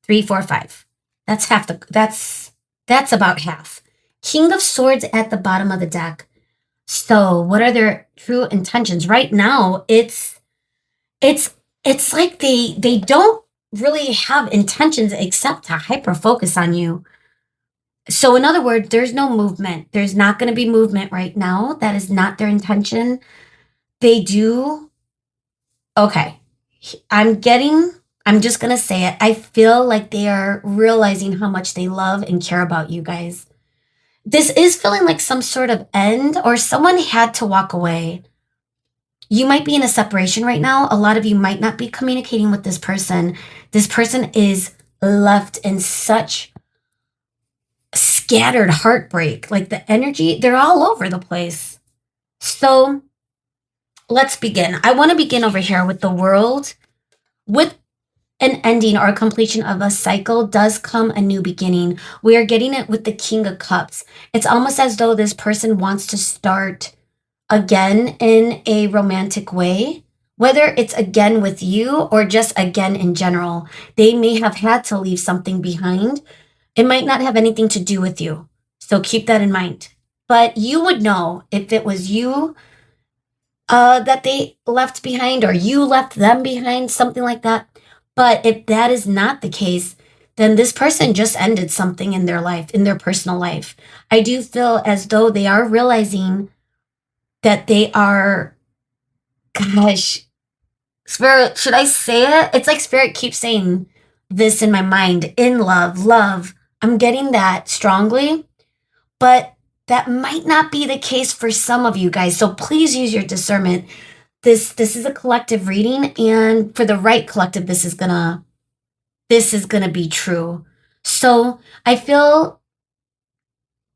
3, 4, 5. That's half the, that's about half. King of Swords at the bottom of the deck. So what are their true intentions? Right now, it's like they don't really have intentions except to hyper focus on you. So in other words, there's no movement. There's not going to be movement right now. That is not their intention. They do. Okay. I'm just going to say it. I feel like they are realizing how much they love and care about you guys. This is feeling like some sort of end, or someone had to walk away. You might be in a separation right now. A lot of you might not be communicating with this person. This person is left in such scattered heartbreak. Like the energy, they're all over the place. So let's begin. I want to begin over here with the World. With an ending or a completion of a cycle does come a new beginning. We are getting it with the King of Cups. It's almost as though this person wants to start again in a romantic way, whether it's again with you or just again in general. They may have had to leave something behind. It might not have anything to do with you. So keep that in mind. But you would know if it was you that they left behind or you left them behind, something like that. But if that is not the case, then this person just ended something in their life, in their personal life. I do feel as though they are realizing that they are, gosh, Spirit, should I say it? It's like Spirit keeps saying this in my mind, in love. I'm getting that strongly, but that might not be the case for some of you guys. So please use your discernment. This is a collective reading, and for the right collective, this is gonna be true. So I feel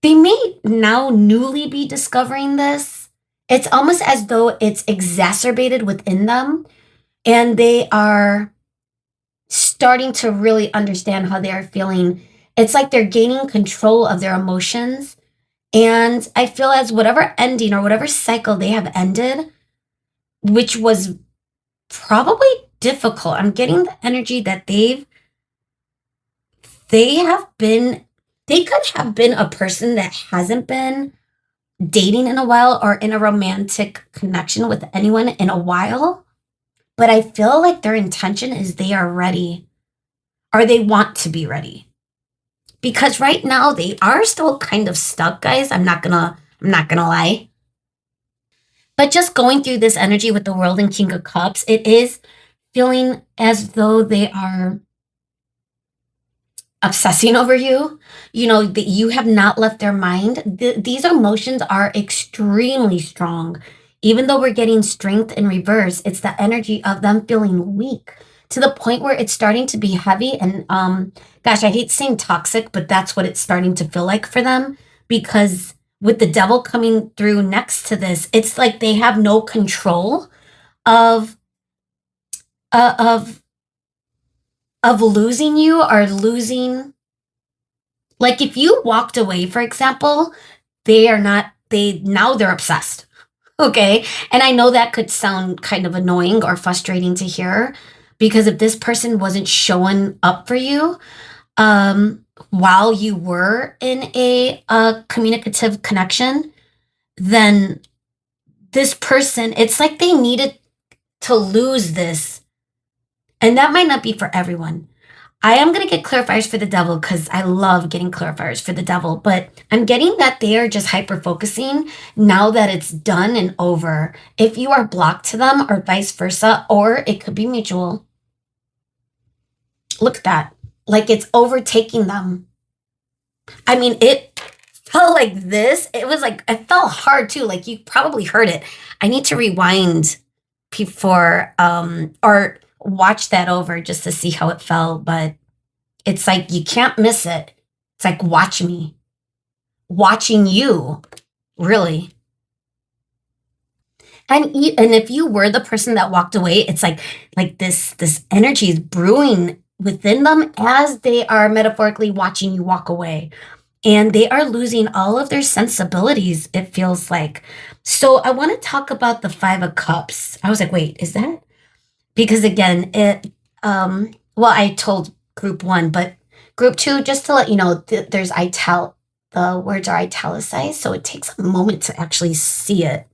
they may now newly be discovering this. It's almost as though it's exacerbated within them and they are starting to really understand how they are feeling. It's like they're gaining control of their emotions. And I feel as whatever ending or whatever cycle they have ended, which was probably difficult, I'm getting the energy that they have been, they could have been a person that hasn't been dating in a while or in a romantic connection with anyone in a while. But I feel like their intention is they are ready or they want to be ready. Because right now they are still kind of stuck, guys. I'm not gonna lie. But just going through this energy with the World and King of Cups, it is feeling as though they are obsessing over you, that you have not left their mind. These emotions are extremely strong. Even though we're getting strength in reverse, it's the energy of them feeling weak to the point where it's starting to be heavy. And gosh, I hate saying toxic, but that's what it's starting to feel like for them because with the devil coming through next to this, it's like they have no control of uh, of of losing you or losing, like if you walked away, for example, they're obsessed. Okay. And I know that could sound kind of annoying or frustrating to hear because if this person wasn't showing up for you, while you were in a communicative connection, then this person, it's like they needed to lose this. And that might not be for everyone. I am going to get clarifiers for the devil because I love getting clarifiers for the devil, but I'm getting that they are just hyper focusing now that it's done and over. If you are blocked to them or vice versa, or it could be mutual. Look at that. Like it's overtaking them. I mean, it felt like this. It was like, it felt hard too. Like you probably heard it. I need to rewind before, or watch that over just to see how it felt, but it's like you can't miss it. It's like watch me, watching you, really. And if you were the person that walked away, it's like this energy is brewing within them as they are metaphorically watching you walk away. And they are losing all of their sensibilities, it feels like. So I want to talk about the 5 of Cups. I was like, wait, is that? Because again, well, I told group 1, but group 2, just to let you know, the words are italicized, so it takes a moment to actually see it.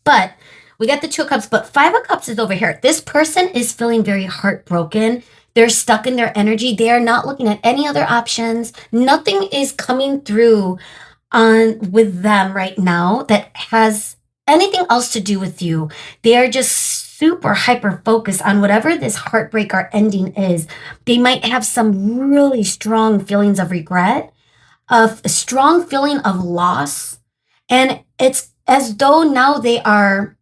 But we got the 2 of Cups, but 5 of Cups is over here. This person is feeling very heartbroken. They're stuck in their energy. They are not looking at any other options. Nothing is coming through on with them right now that has anything else to do with you. They are just super hyper focused on whatever this heartbreak or ending is. They might have some really strong feelings of regret, of a strong feeling of loss, and it's as though now they are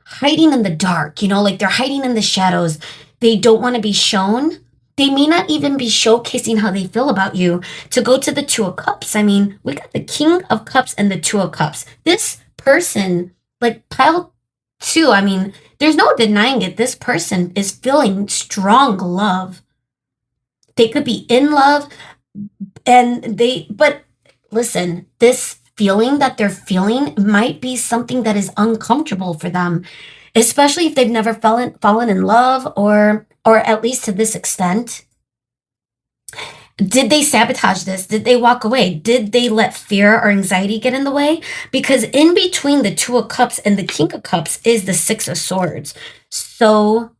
hiding in the dark, like they're hiding in the shadows. They don't want to be shown. They may not even be showcasing how they feel about you. To go to the 2 of Cups, I mean, we got the King of Cups and the 2 of Cups. This person, like pile 2, I mean, there's no denying it. This person is feeling strong love. They could be in love but listen, this feeling that they're feeling might be something that is uncomfortable for them, especially if they've never fallen in love or at least to this extent. Did they sabotage this? Did they walk away? Did they let fear or anxiety get in the way? Because in between the 2 of Cups and the King of Cups is the 6 of Swords. So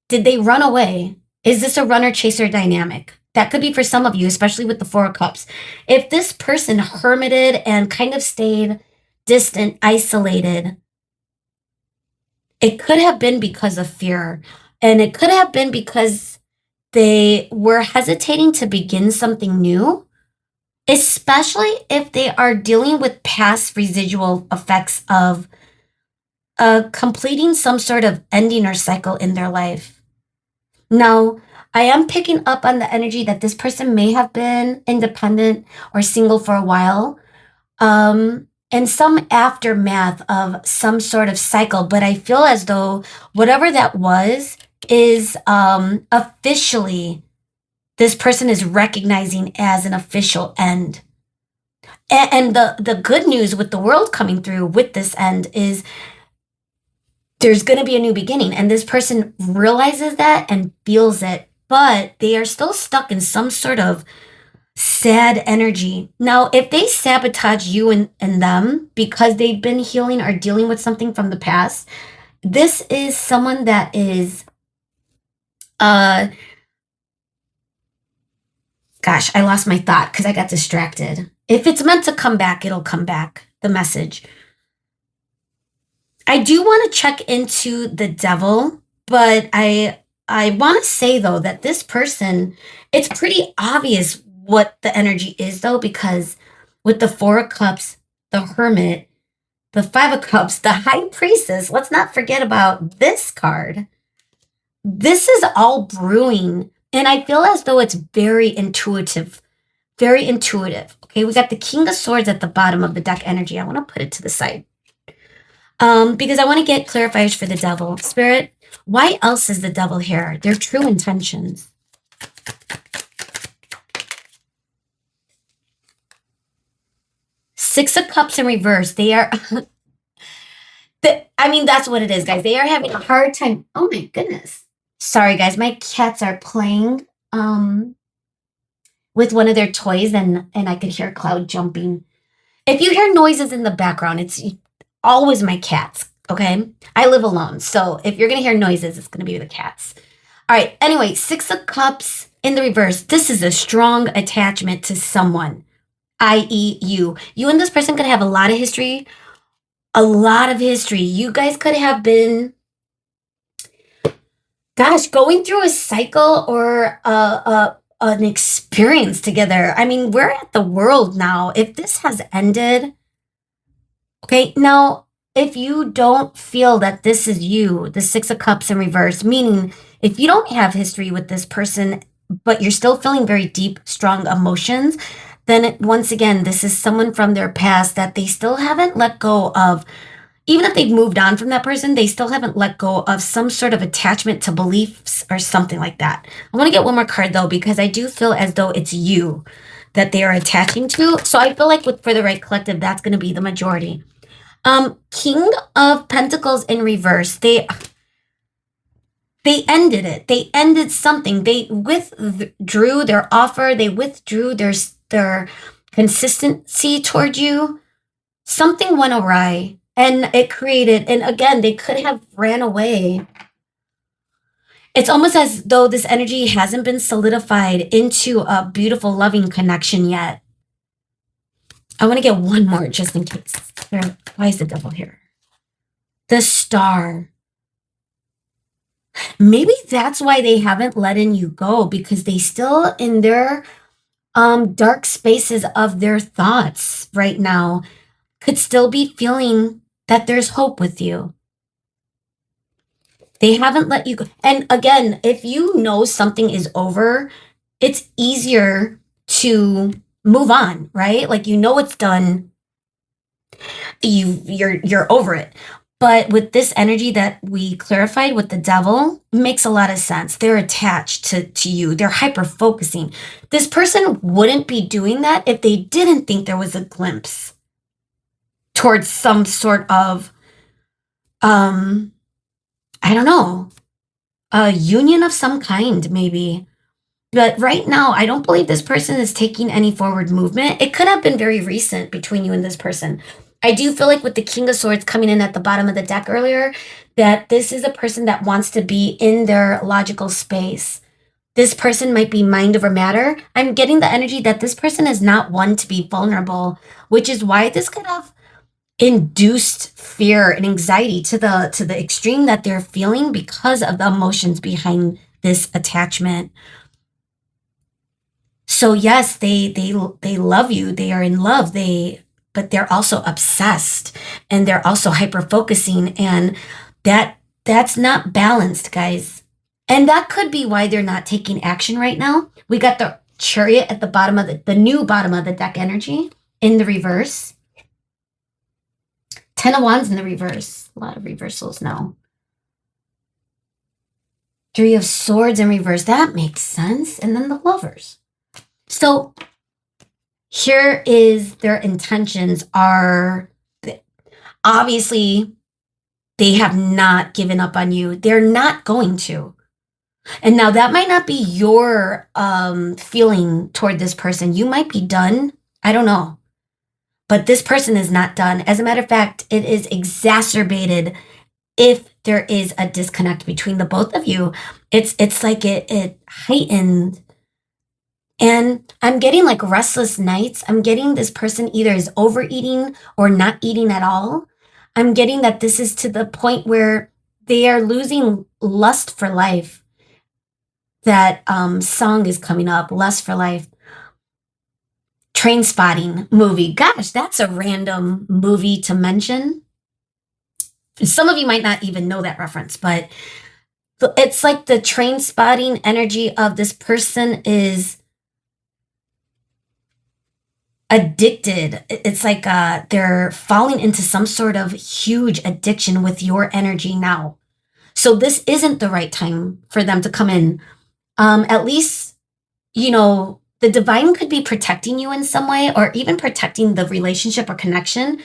did they run away? Is this a runner chaser dynamic? That could be for some of you, especially with the 4 of Cups. If this person hermited and kind of stayed distant, isolated, it could have been because of fear. And it could have been because they were hesitating to begin something new, especially if they are dealing with past residual effects of completing some sort of ending or cycle in their life. Now, I am picking up on the energy that this person may have been independent or single for a while. And some aftermath of some sort of cycle, but I feel as though whatever that was is officially this person is recognizing as an official end. And the good news with the world coming through with this end is there's going to be a new beginning, and this person realizes that and feels it, but they are still stuck in some sort of sad energy. Now, if they sabotage you and them because they've been healing or dealing with something from the past, this is someone that is, gosh, I lost my thought because I got distracted. If it's meant to come back, it'll come back, the message. I do want to check into the devil, but I want to say though that this person, it's pretty obvious what the energy is though, because with the Four of Cups, the Hermit, the Five of Cups, the High Priestess, let's not forget about this card. This is all brewing, and I feel as though it's very intuitive, very intuitive. Okay, we got the King of Swords at the bottom of the deck energy. I want to put it to the side. Because I want to get clarifiers for the devil. Spirit, why else is the devil here? Their true intentions. Six of Cups in reverse. They are, I mean, that's what it is, guys. They are having a hard time. Oh my goodness. Sorry, guys. My cats are playing with one of their toys, and I could hear Cloud jumping. If you hear noises in the background, it's always my cats, okay? I live alone, so if you're going to hear noises, it's going to be the cats. All right, anyway, Six of Cups in the reverse. This is a strong attachment to someone, i.e. you. You and this person could have a lot of history, a lot of history. You guys could have been, gosh, going through a cycle or an experience together. I mean, we're at the world now. If this has ended, okay, now, if you don't feel that this is you, the Six of Cups in reverse, meaning if you don't have history with this person, but you're still feeling very deep, strong emotions, then once again, this is someone from their past that they still haven't let go of. Even if they've moved on from that person, they still haven't let go of some sort of attachment to beliefs or something like that. I want to get one more card though, because I do feel as though it's you that they are attaching to. So I feel like for the right collective, that's going to be the majority. King of Pentacles in reverse. They ended it. They ended something. They withdrew their offer. They withdrew their consistency toward you. Something went awry, and it created, and again, they could have ran away. It's almost as though this energy hasn't been solidified into a beautiful, loving connection yet. I want to get one more just in case. Why is the devil here? The Star. Maybe that's why they haven't letting you go, because they still in their dark spaces of their thoughts right now could still be feeling that there's hope with you. They haven't let you go. And again, if you know something is over, it's easier to move on, right? Like, you know it's done. You're over it. But with this energy that we clarified with the devil, makes a lot of sense. They're attached to you. They're hyper focusing. This person wouldn't be doing that if they didn't think there was a glimpse towards some sort of I don't know, a union of some kind, maybe. But right now, I don't believe this person is taking any forward movement. It could have been very recent between you and this person. I do feel like with the King of Swords coming in at the bottom of the deck earlier, that this is a person that wants to be in their logical space. This person might be mind over matter. I'm getting the energy that this person is not one to be vulnerable, which is why this could have induced fear and anxiety to the extreme that they're feeling because of the emotions behind this attachment. So yes, they love you. They are in love. But they're also obsessed, and they're also hyper focusing, and that's not balanced, guys. And that could be why they're not taking action right now. We got the Chariot at the bottom of the new bottom of the deck energy in the reverse. 10 of Wands in the reverse. A lot of reversals now. 3 of Swords in reverse. That makes sense. And then the Lovers. So here is their intentions are, obviously, they have not given up on you. They're not going to. And now that might not be your feeling toward this person. You might be done. I don't know. But this person is not done. As a matter of fact, it is exacerbated if there is a disconnect between the both of you. It's like it heightened. And I'm getting like restless nights. I'm getting this person either is overeating or not eating at all. I'm getting that this is to the point where they are losing lust for life. That song is coming up, Lust for Life. Train Spotting movie. Gosh, that's a random movie to mention. Some of you might not even know that reference, but it's like the train spotting energy of this person is addicted. It's like they're falling into some sort of huge addiction with your energy now. So this isn't the right time for them to come in. At least, you know, the divine could be protecting you in some way or even protecting the relationship or connection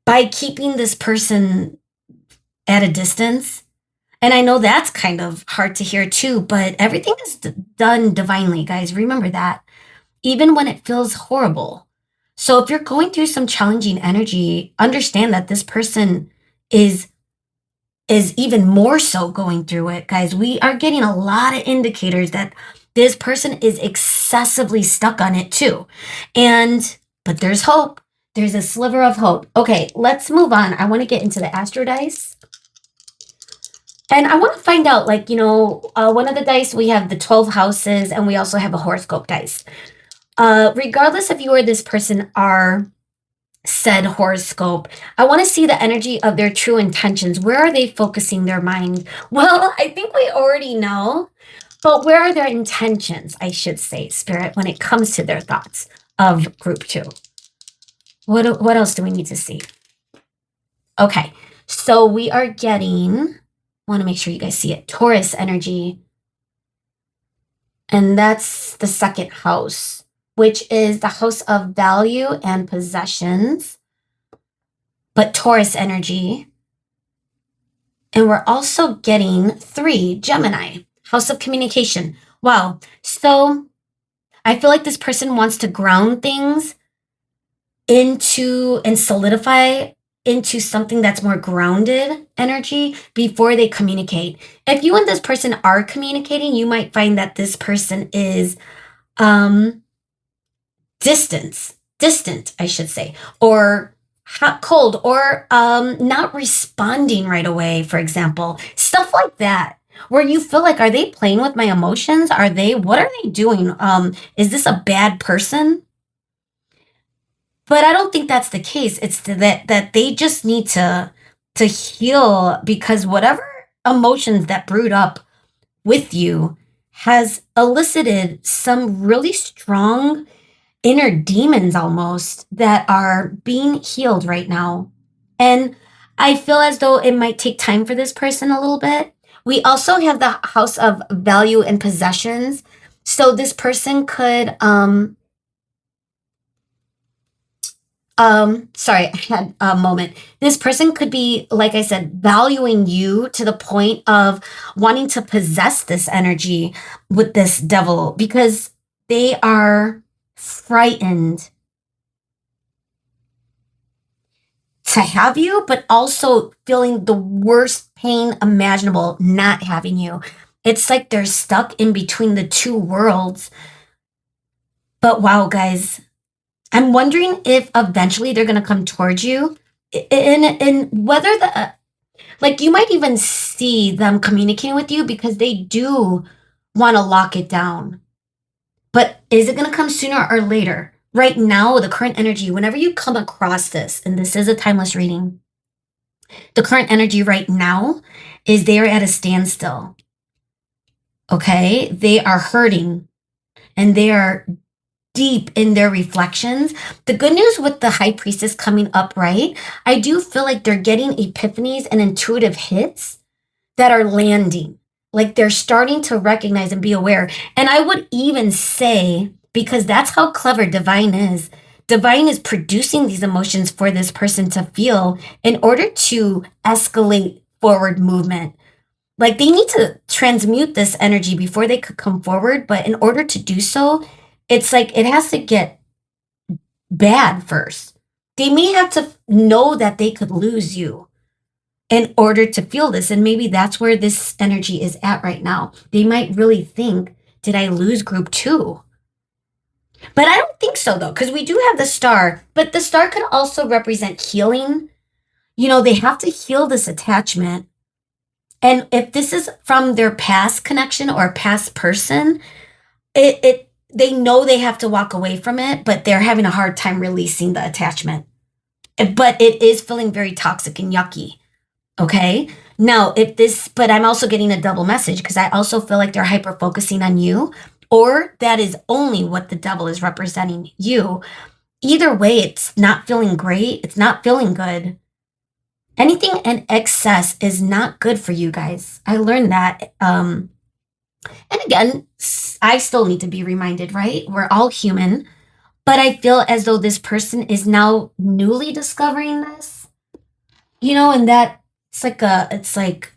by keeping this person at a distance. And I know that's kind of hard to hear too, but everything is done divinely, guys. Remember that. Even when it feels horrible. So if you're going through some challenging energy, understand that this person is even more so going through it, guys. We are getting a lot of indicators that this person is excessively stuck on it too. But there's hope. There's a sliver of hope. Okay, let's move on. I want to get into the Astro Dice. And I want to find out, like, you know, one of the dice, we have the 12 houses, and we also have a horoscope dice. Regardless of you or this person are said horoscope, I want to see the energy of their true intentions. Where are they focusing their mind? Well, I think we already know, but where are their intentions, I should say, Spirit, when it comes to their thoughts of group 2? What else do we need to see? Okay, so we are getting, want to make sure you guys see it, Taurus energy. And that's the second house, which is the house of value and possessions, but Taurus energy. And we're also getting 3, Gemini, house of communication. Wow. So I feel like this person wants to ground things into and solidify into something that's more grounded energy before they communicate. If you and this person are communicating, you might find that this person is distant, I should say, or hot, cold, or not responding right away, for example. Stuff like that, where you feel like, are they playing with my emotions? What are they doing? Is this a bad person? But I don't think that's the case. It's that they just need to heal, because whatever emotions that brewed up with you has elicited some really strong inner demons almost that are being healed right now. And I feel as though it might take time for this person a little bit. We also have the house of value and possessions. So this person could sorry, I had a moment. This person could be, like I said, valuing you to the point of wanting to possess this energy with this devil, because they are frightened to have you, but also feeling the worst pain imaginable not having you. It's like they're stuck in between the two worlds. But wow, guys, I'm wondering if eventually they're going to come towards you, and whether like, you might even see them communicating with you because they do want to lock it down. But is it going to come sooner or later? Right now, the current energy, whenever you come across this, and this is a timeless reading, the current energy right now is they're at a standstill. Okay. They are hurting and they are deep in their reflections. The good news with the high priestess coming up, right? I do feel like they're getting epiphanies and intuitive hits that are landing. Like they're starting to recognize and be aware. And I would even say, because that's how clever divine is producing these emotions for this person to feel in order to escalate forward movement. Like they need to transmute this energy before they could come forward. But in order to do so, it's like it has to get bad first. They may have to know that they could lose you in order to feel this. And maybe that's where this energy is at right now. They might really think, did I lose group two? But I don't think so, though, because we do have the star, but the star could also represent healing. You know, they have to heal this attachment. And if this is from their past connection or past person, they know they have to walk away from it, but they're having a hard time releasing the attachment. But it is feeling very toxic and yucky. Okay. Now, but I'm also getting a double message because I also feel like they're hyper focusing on you, or that is only what the devil is representing you. Either way, it's not feeling great. It's not feeling good. Anything in excess is not good for you guys. I learned that. And again, I still need to be reminded, right? We're all human, but I feel as though this person is now newly discovering this, and that it's like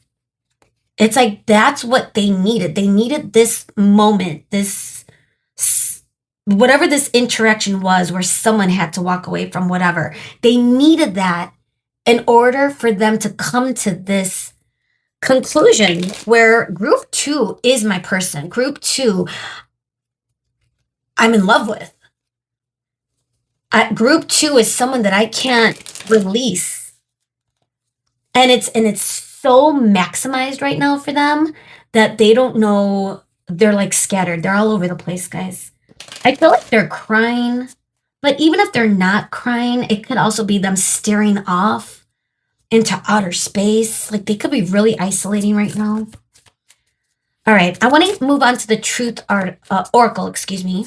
that's what they needed. They needed this moment, whatever this interaction was where someone had to walk away from whatever. They needed that in order for them to come to this conclusion where group two is my person. Group two, I'm in love with. Group two is someone that I can't release. And it's so maximized right now for them that they don't know. They're like scattered. They're all over the place, guys. I feel like they're crying, but even if they're not crying, it could also be them staring off into outer space. Like they could be really isolating right now. All right, I want to move on to the truth oracle, excuse me.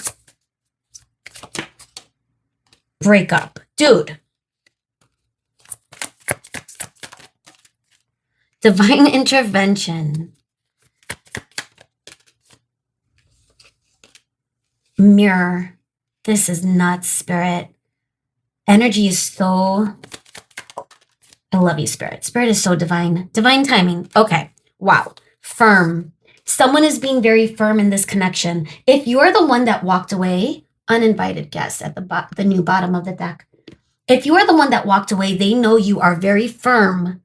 Breakup. Dude. Divine intervention. Mirror. This is nuts, Spirit. Energy is so... I love you, Spirit. Spirit is so divine. Divine timing. Okay. Wow. Firm. Someone is being very firm in this connection. If you're the one that walked away, uninvited guest at the new bottom of the deck. If you are the one that walked away, they know you are very firm.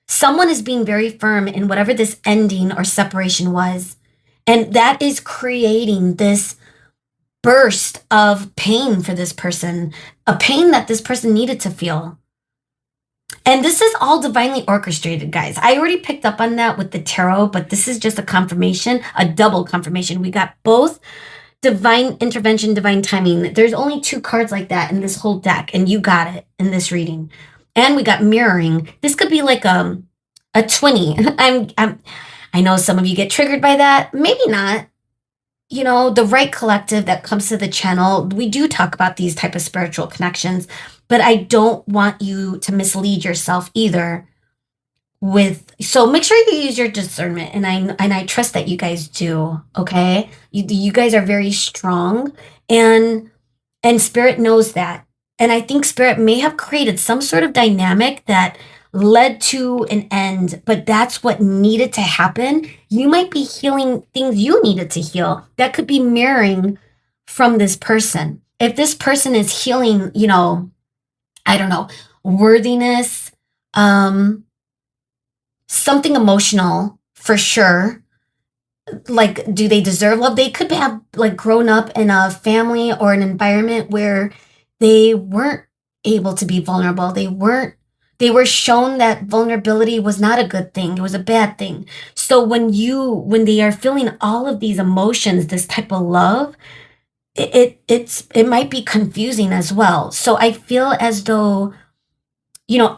Someone is being very firm in whatever this ending or separation was. And that is creating this burst of pain for this person, a pain that this person needed to feel. And this is all divinely orchestrated, guys. I already picked up on that with the tarot, but this is just a confirmation, a double confirmation. We got both divine intervention, divine timing. There's only 2 cards like that in this whole deck, and you got it in this reading. And we got mirroring. This could be like a 20. I know some of you get triggered by that. Maybe not. The right collective that comes to the channel, we do talk about these type of spiritual connections, but I don't want you to mislead yourself either so make sure you use your discernment, and I trust that you guys do, okay? You guys are very strong, and Spirit knows that. And I think Spirit may have created some sort of dynamic that led to an end, but that's what needed to happen. You might be healing things you needed to heal. That could be mirroring from this person. If this person is healing, I don't know, worthiness, something emotional for sure. Like, do they deserve love? They could have grown up in a family or an environment where they weren't able to be vulnerable. They were shown that vulnerability was not a good thing. It was a bad thing. So when they are feeling all of these emotions, this type of love, it might be confusing as well. So I feel as though,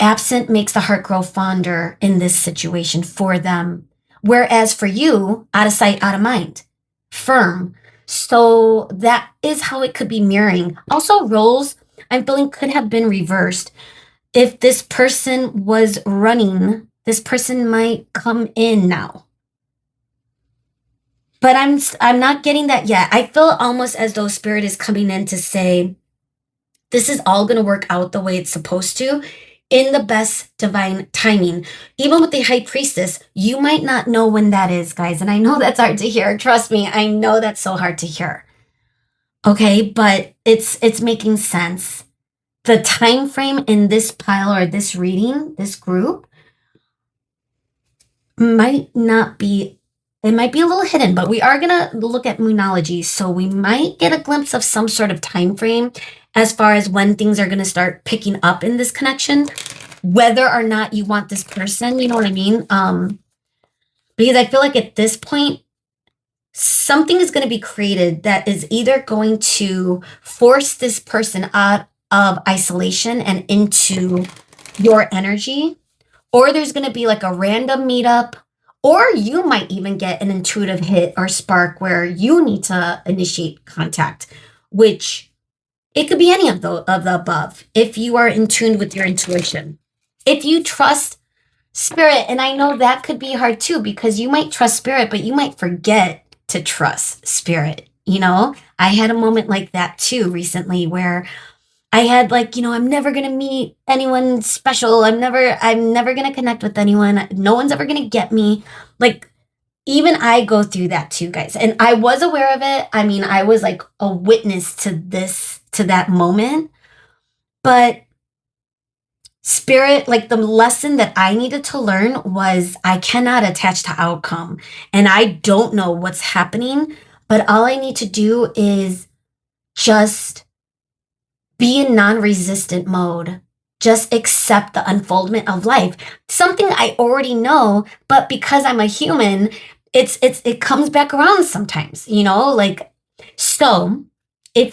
absent makes the heart grow fonder in this situation for them. Whereas for you, out of sight, out of mind, firm. So that is how it could be mirroring. Also, roles, I'm feeling could have been reversed. If this person was running, this person might come in now. But I'm not getting that yet. I feel almost as though spirit is coming in to say, this is all going to work out the way it's supposed to in the best divine timing. Even with the high priestess, you might not know when that is, guys. And I know that's hard to hear. Trust me, I know that's so hard to hear. Okay, but it's making sense. The time frame in this pile or this reading, this group, might not be, it might be a little hidden, but we are going to look at Moonology. So we might get a glimpse of some sort of time frame as far as when things are going to start picking up in this connection, whether or not you want this person, you know what I mean? Because I feel like at this point, something is going to be created that is either going to force this person out of isolation and into your energy, or there's going to be like a random meetup, or you might even get an intuitive hit or spark where you need to initiate contact, which it could be any of the above if you are in tune with your intuition. If you trust spirit, and I know that could be hard too, because you might trust spirit, but you might forget to trust spirit. You know, I had a moment like that too recently where I had like, I'm never going to meet anyone special. I'm never going to connect with anyone. No one's ever going to get me. Like, even I go through that too, guys. And I was aware of it. I mean, I was like a witness to that moment. But spirit, like the lesson that I needed to learn was I cannot attach to outcome. And I don't know what's happening, but all I need to do is just be in non-resistant mode. Just accept the unfoldment of life. Something I already know, but because I'm a human, it comes back around sometimes, like, so if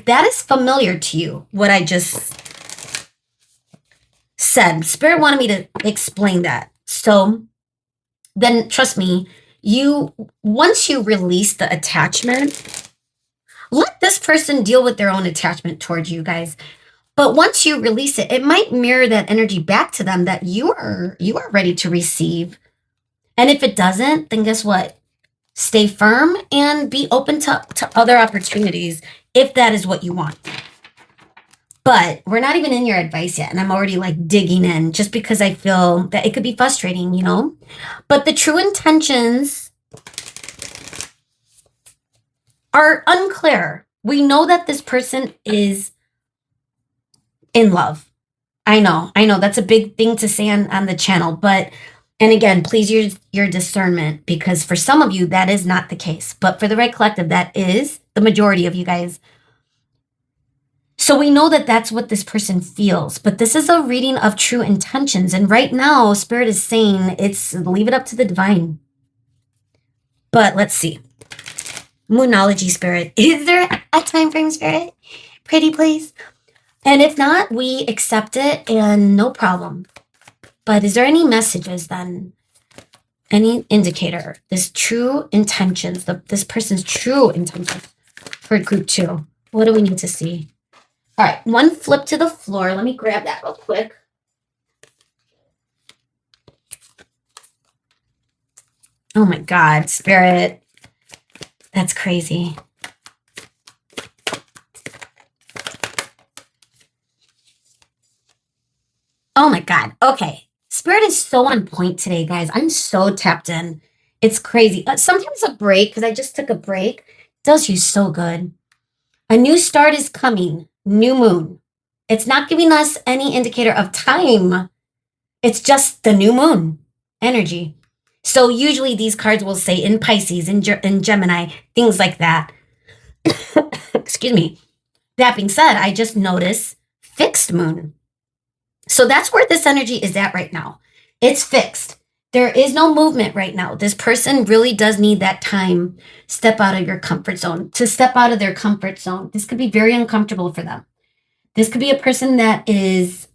that is familiar to you, what I just said, spirit wanted me to explain that. So then trust me, once you release the attachment, let this person deal with their own attachment towards you, guys. But once you release it, it might mirror that energy back to them that you are ready to receive. And if it doesn't, then guess what? Stay firm and be open to other opportunities if that is what you want. But we're not even in your advice yet. And I'm already like digging in just because I feel that it could be frustrating, But the true intentions are unclear. We know that this person is in love. I know that's a big thing to say on the channel, and again, please use your discernment, because for some of you, that is not the case. But for the right collective, that is the majority of you guys. So we know that that's what this person feels, but this is a reading of true intentions. And right now, Spirit is saying leave it up to the divine. But let's see. Moonology, Spirit. Is there a time frame, Spirit? Pretty please. And if not, we accept it and no problem. But is there any messages then? Any indicator? This true intentions, this person's true intentions for group 2. What do we need to see? All right, one flip to the floor. Let me grab that real quick. Oh my God, Spirit. That's crazy. Oh my God. Okay. Spirit is so on point today, guys. I'm so tapped in. It's crazy. Sometimes a break, because I just took a break, does you so good. A new start is coming. New moon. It's not giving us any indicator of time. It's just the new moon energy. So usually these cards will say in Pisces, in Gemini, things like that. Excuse me. That being said, I just noticed fixed moon. So that's where this energy is at right now. It's fixed. There is no movement right now. This person really does need that time. Step out of your comfort zone. To step out of their comfort zone. This could be very uncomfortable for them. This could be a person that is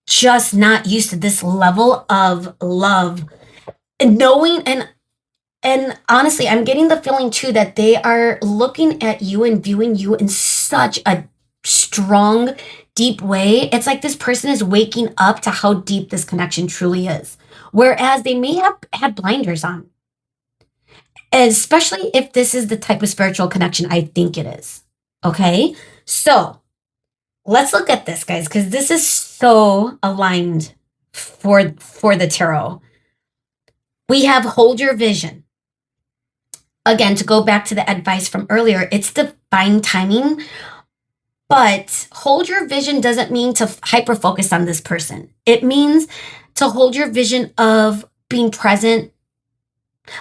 just not used to this level of love knowing and honestly, I'm getting the feeling too that they are looking at you and viewing you in such a strong, deep way. It's like this person is waking up to how deep this connection truly is. Whereas they may have had blinders on, especially if this is the type of spiritual connection I think it is. Okay. So let's look at this, guys, because this is so aligned for the tarot. We have hold your vision. Again, to go back to the advice from earlier, it's divine timing, but hold your vision doesn't mean to hyper focus on this person. It means to hold your vision of being present,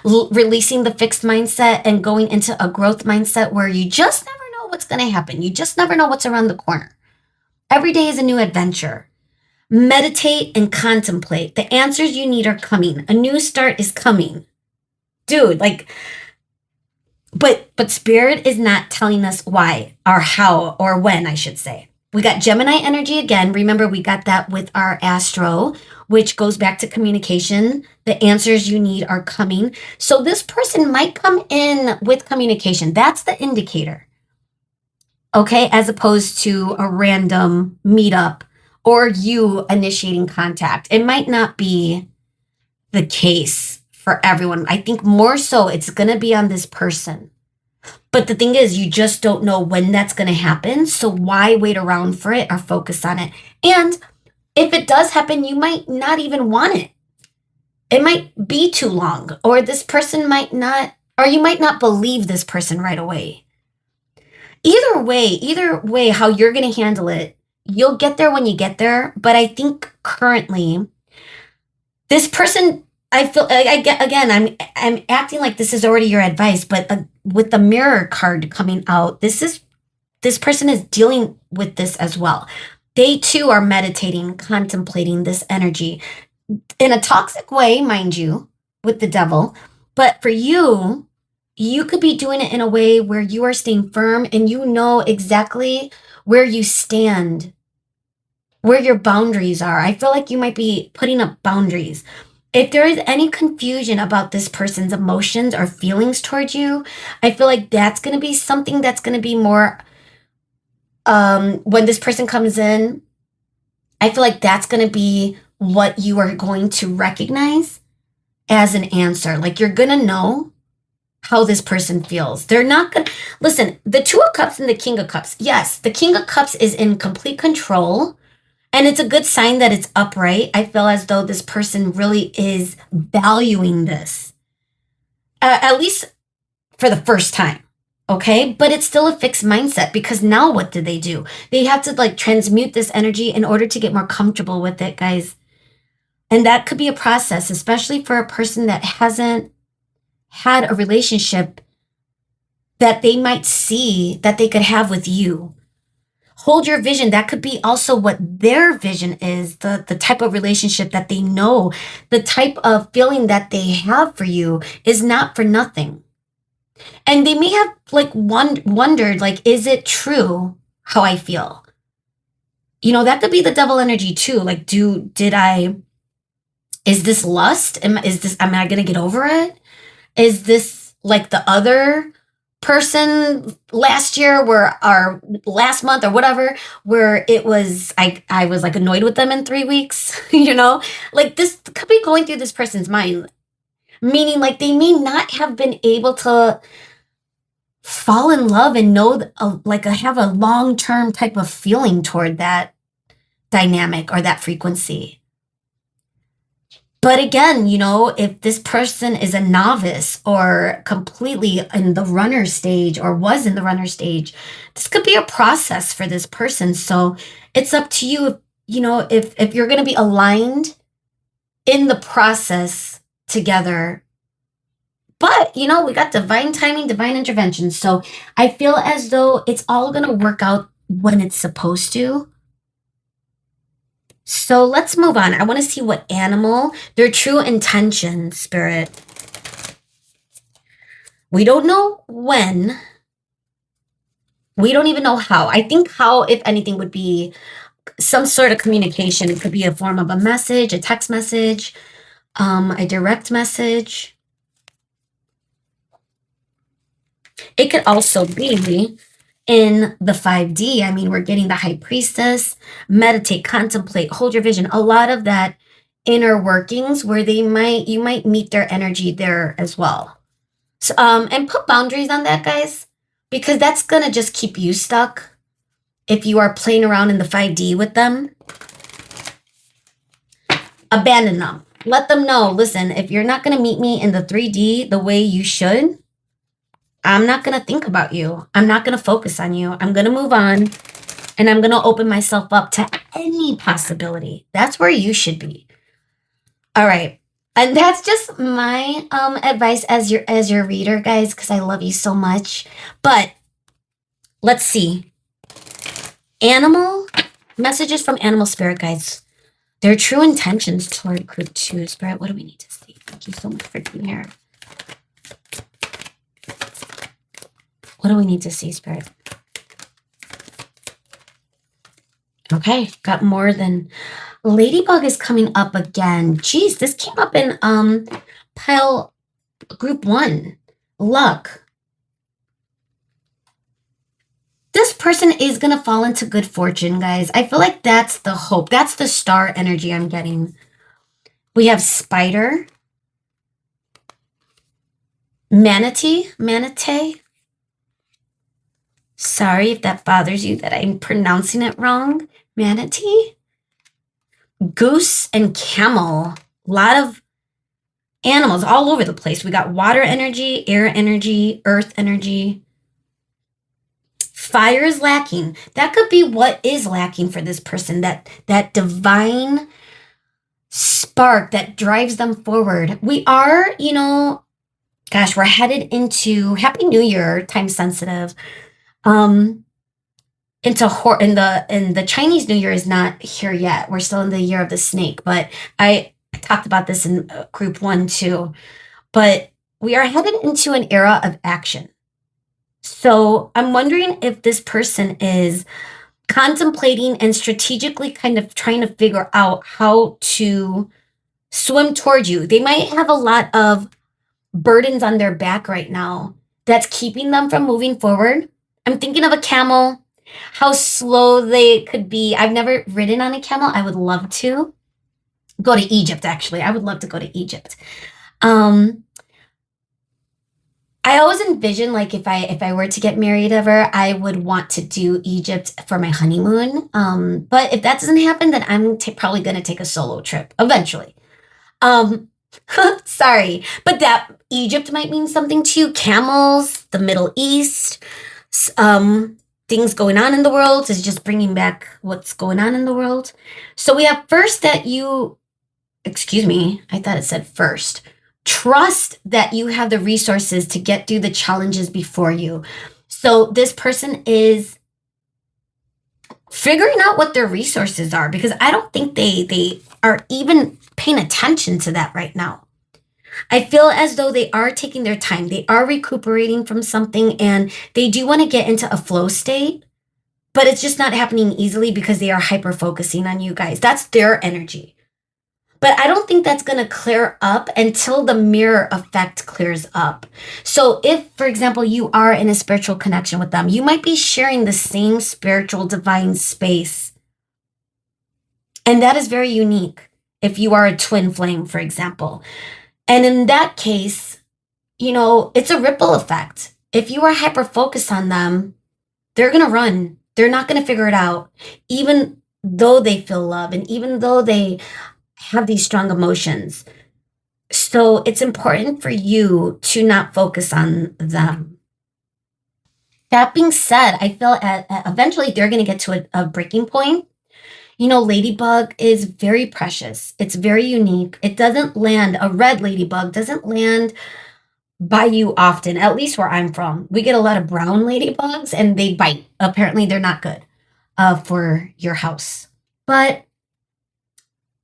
releasing the fixed mindset and going into a growth mindset where you just never know what's going to happen. You just never know what's around the corner. Every day is a new adventure. Meditate and contemplate. The answers you need are coming. A new start is coming. Dude, like, but spirit is not telling us why or how or when, I should say. We got Gemini energy again. Remember, we got that with our Astro, which goes back to communication. The answers you need are coming. So this person might come in with communication. That's the indicator. Okay, as opposed to a random meetup or you initiating contact. It might not be the case for everyone. I think more so it's going to be on this person. But the thing is, you just don't know when that's going to happen. So why wait around for it or focus on it? And if it does happen, you might not even want it. It might be too long, or this person might not, or you might not believe this person right away. Either way, how you're going to handle it, you'll get there when you get there. But I think currently, this person, I feel again, I'm acting like this is already your advice, but with the mirror card coming out, this person is dealing with this as well. They too are meditating, contemplating this energy in a toxic way, mind you, with the devil. But for you, you could be doing it in a way where you are staying firm and you know exactly where you stand, where your boundaries are. I feel like you might be putting up boundaries. If there is any confusion about this person's emotions or feelings towards you, I feel like that's going to be something that's going to be more, when this person comes in, I feel like that's going to be what you are going to recognize as an answer. Like you're going to know how this person feels. They're not going to, listen, the Two of Cups and the King of Cups. Yes, the King of Cups is in complete control. And it's a good sign that it's upright. I feel as though this person really is valuing this, at least for the first time. Okay. But it's still a fixed mindset because now what do? They have to like transmute this energy in order to get more comfortable with it, guys. And that could be a process, especially for a person that hasn't had a relationship that they might see that they could have with you. Hold your vision. That could be also what their vision is, the type of relationship that they know, the type of feeling that they have for you is not for nothing. And they may have like wondered, like, is it true how I feel? You know, that could be the devil energy too. Like, is this lust? Am I going to get over it? Is this like the other person last year or last month or whatever, where it was, I was like annoyed with them in 3 weeks, you know, like this could be going through this person's mind, meaning like they may not have been able to fall in love and know, have a long-term type of feeling toward that dynamic or that frequency. But again, you know, if this person is a novice or completely in the runner stage or was in the runner stage, this could be a process for this person. So it's up to you, you know, if you're going to be aligned in the process together. But, you know, we got divine timing, divine intervention. So I feel as though it's all going to work out when it's supposed to. So let's move on. I want to see what animal, their true intention, spirit. We don't know when. We don't even know how. I think how, if anything, would be some sort of communication. It could be a form of a message, a text message. a direct message. It could also be in the 5D. I mean, we're getting the High Priestess, meditate, contemplate, hold your vision. A lot of that inner workings where you might meet their energy there as well. So, and put boundaries on that, guys, because that's gonna just keep you stuck if you are playing around in the 5D with them. Abandon them. Let them know, listen, if you're not gonna meet me in the 3D the way you should, I'm not going to think about you. I'm not going to focus on you. I'm going to move on, and I'm going to open myself up to any possibility. That's where you should be. All right. And that's just my advice as your reader, guys, because I love you so much. But let's see. Animal messages from animal spirit guides. Their true intentions toward group 2. Spirit, what do we need to see? Thank you so much for being here. What do we need to see, Spirit? Okay, got more than... Ladybug is coming up again. Geez, this came up in pile group 1. Luck. This person is going to fall into good fortune, guys. I feel like that's the hope. That's the star energy I'm getting. We have spider. Manatee. Sorry if that bothers you that I'm pronouncing it wrong. Manatee. Goose and camel. A lot of animals all over the place. We got water energy, air energy, earth energy. Fire is lacking. That could be what is lacking for this person. That divine spark that drives them forward. We are, gosh, we're headed into Happy New Year, time sensitive. The Chinese New Year is not here yet. We're still in the year of the snake, but I talked about this in group 1 too. But we are headed into an era of action. So I'm wondering if this person is contemplating and strategically kind of trying to figure out how to swim toward you. They might have a lot of burdens on their back right now that's keeping them from moving forward. I'm thinking of a camel, how slow they could be. I've never ridden on a camel. I would love to go to Egypt, actually. I would love to go to Egypt. I always envision, like, if I were to get married ever, I would want to do Egypt for my honeymoon. But if that doesn't happen, then I'm probably going to take a solo trip eventually. Sorry, but that Egypt might mean something to you. Camels, the Middle East, things going on in the world is just bringing back what's going on in the world. So we have first that you, excuse me, I thought it said first. Trust that you have the resources to get through the challenges before you. So this person is figuring out what their resources are, because I don't think they are even paying attention to that right now. I feel as though they are taking their time. They are recuperating from something, and they do want to get into a flow state, but it's just not happening easily because they are hyper-focusing on you guys. That's their energy. But I don't think that's going to clear up until the mirror effect clears up. So if, for example, you are in a spiritual connection with them, you might be sharing the same spiritual divine space. And that is very unique if you are a twin flame, for example. And in that case, it's a ripple effect. If you are hyper-focused on them, they're going to run. They're not going to figure it out, even though they feel love and even though they have these strong emotions. So it's important for you to not focus on them. That being said, I feel eventually they're going to get to a breaking point. Ladybug is very precious. It's very unique. It doesn't land, a red ladybug doesn't land by you often, at least where I'm from. We get a lot of brown ladybugs and they bite. Apparently they're not good for your house. But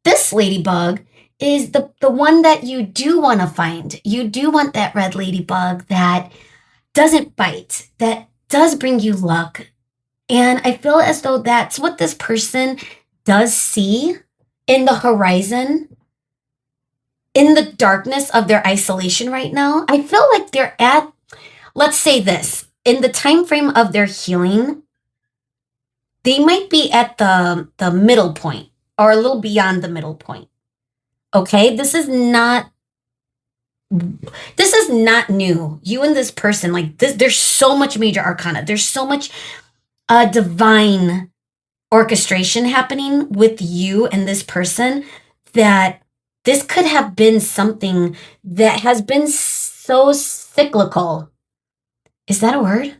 this ladybug is the one that you do want to find. You do want that red ladybug that doesn't bite, that does bring you luck. And I feel as though that's what this person does see in the horizon. in the darkness of their isolation right now. I feel like they're at, let's say this, in the time frame of their healing, they might be at the middle point or a little beyond the middle point. Okay? This is not new. You and this person, like this, there's so much major arcana. There's so much divine orchestration happening with you and this person that this could have been something that has been so cyclical. Is that a word?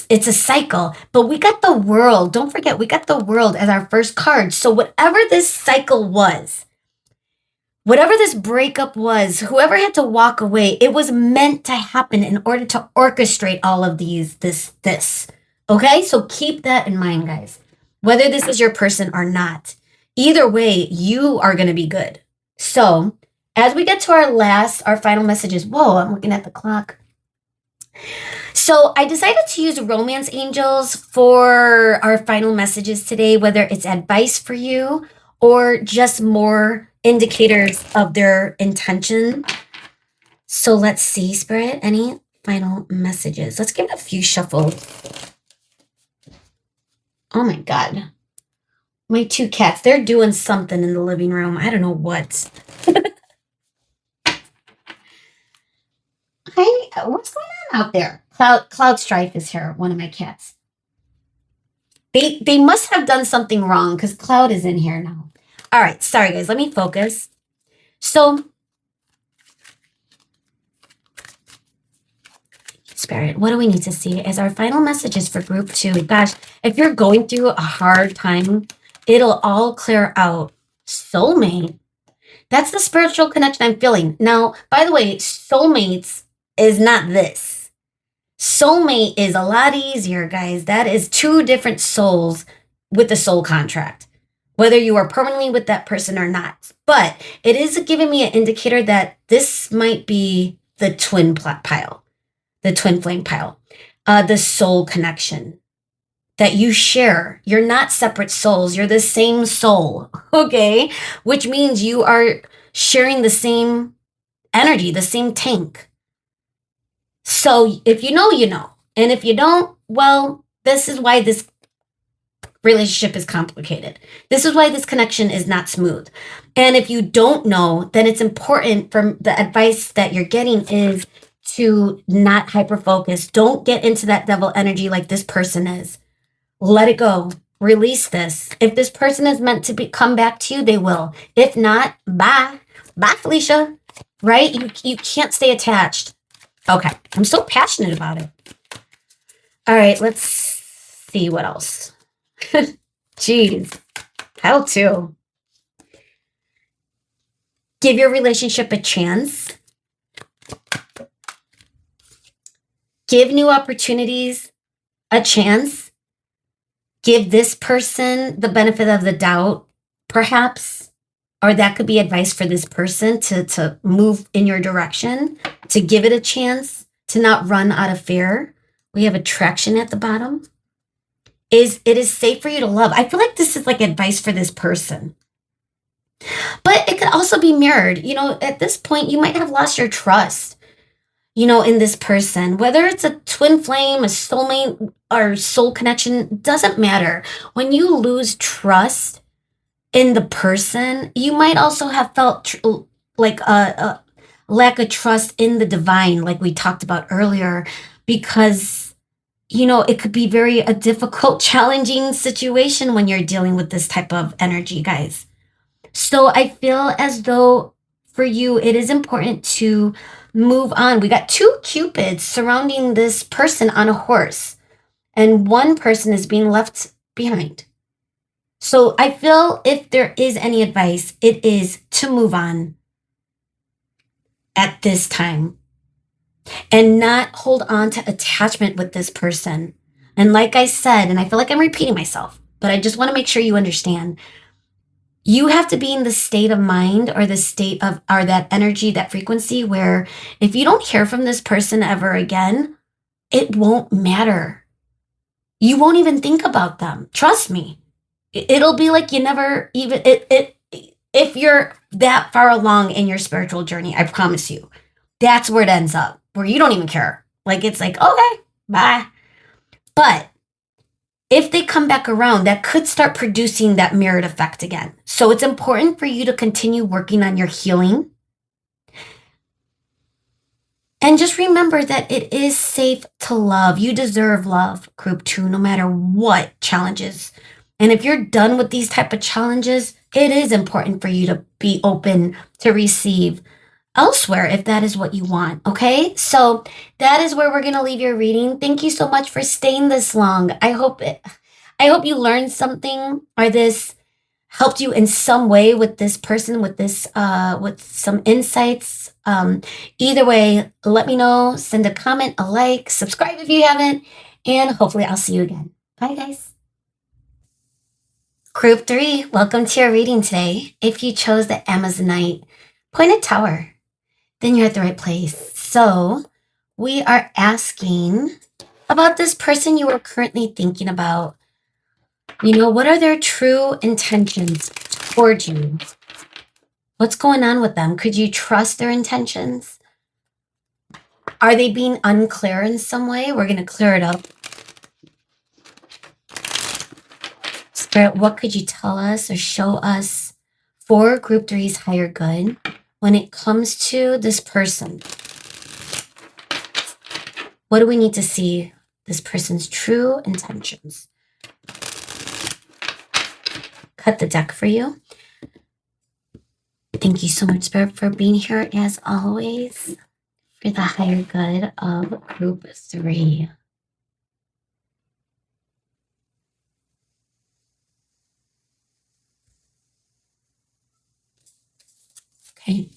It's a cycle, but we got the world. Don't forget, we got the world as our first card. So whatever this cycle was, whatever this breakup was, whoever had to walk away, it was meant to happen in order to orchestrate all of this. Okay? So keep that in mind, guys. Whether this is your person or not, either way, you are going to be good. So as we get to our final messages, whoa, I'm looking at the clock. So I decided to use romance angels for our final messages today, whether it's advice for you or just more indicators of their intention. So let's see, Spirit, any final messages? Let's give it a few shuffles. Oh my God. My two cats, they're doing something in the living room. I don't know what. Hi, what's going on out there? Cloud Strife is here, one of my cats. They must have done something wrong because Cloud is in here now. All right, sorry guys, let me focus. So, Spirit, what do we need to see as our final messages for group 2? Gosh, if you're going through a hard time, it'll all clear out. Soulmate. That's the spiritual connection I'm feeling. Now, by the way, soulmates is not this. Soulmate is a lot easier, guys. That is 2 different souls with the soul contract, whether you are permanently with that person or not. But it is giving me an indicator that this might be the twin pile, the twin flame pile, the soul connection that you share. You're not separate souls. You're the same soul, okay? Which means you are sharing the same energy, the same tank. So if you know, you know. And if you don't, well, this is why this relationship is complicated. This is why this connection is not smooth. And if you don't know, then it's important for the advice that you're getting is to not hyper-focus. Don't get into that devil energy like this person is. Let it go. Release this. If this person is meant to come back to you, they will. If not, bye. Bye, Felicia. Right? You can't stay attached. Okay. I'm so passionate about it. All right. Let's see what else. Jeez. How to. Give your relationship a chance. Give new opportunities a chance. Give this person the benefit of the doubt, perhaps, or that could be advice for this person to move in your direction, to give it a chance, to not run out of fear. We have attraction at the bottom. It is safe for you to love. I feel like this is like advice for this person. But it could also be mirrored. You know, at this point, you might have lost your trust, you know, in this person. Whether it's a twin flame, a soulmate, or soul connection, doesn't matter. When you lose trust in the person, you might also have felt like a lack of trust in the divine, like we talked about earlier, because, you know, it could be a difficult, challenging situation when you're dealing with this type of energy, guys. So I feel as though for you, it is important to move on. We got 2 cupids surrounding this person on a horse, and one person is being left behind. So I feel if there is any advice, it is to move on at this time and not hold on to attachment with this person. And like I said, and I feel like I'm repeating myself, but I just want to make sure you understand, you have to be in the state of mind or the state of, or that energy, that frequency where if you don't hear from this person ever again, it won't matter. You won't even think about them. Trust me. It'll be like you never even, if you're that far along in your spiritual journey. I promise you. That's where it ends up, where you don't even care. Like, it's like, okay, bye. But if they come back around, that could start producing that mirrored effect again. So it's important for you to continue working on your healing. And just remember that it is safe to love. You deserve love, group 2, no matter what challenges. And if you're done with these type of challenges, it is important for you to be open to receive elsewhere if that is what you want. Okay. So that is where we're going to leave your reading. Thank you so much for staying this long. I hope you learned something, or this helped you in some way with this person, with this, with some insights. Either way, let me know, send a comment, a like, subscribe if you haven't, and hopefully I'll see you again. Bye guys. Group 3, welcome to your reading today. If you chose the Amazonite Pointed Tower, then you're at the right place. So we are asking about this person you are currently thinking about. What are their true intentions towards you? What's going on with them? Could you trust their intentions? Are they being unclear in some way? We're going to clear it up. Spirit, what could you tell us or show us for Group 3's higher good when it comes to this person? What do we need to see this person's true intentions? Cut the deck for you. Thank you so much, Spirit, for being here as always for the higher good of Group 3. Okay.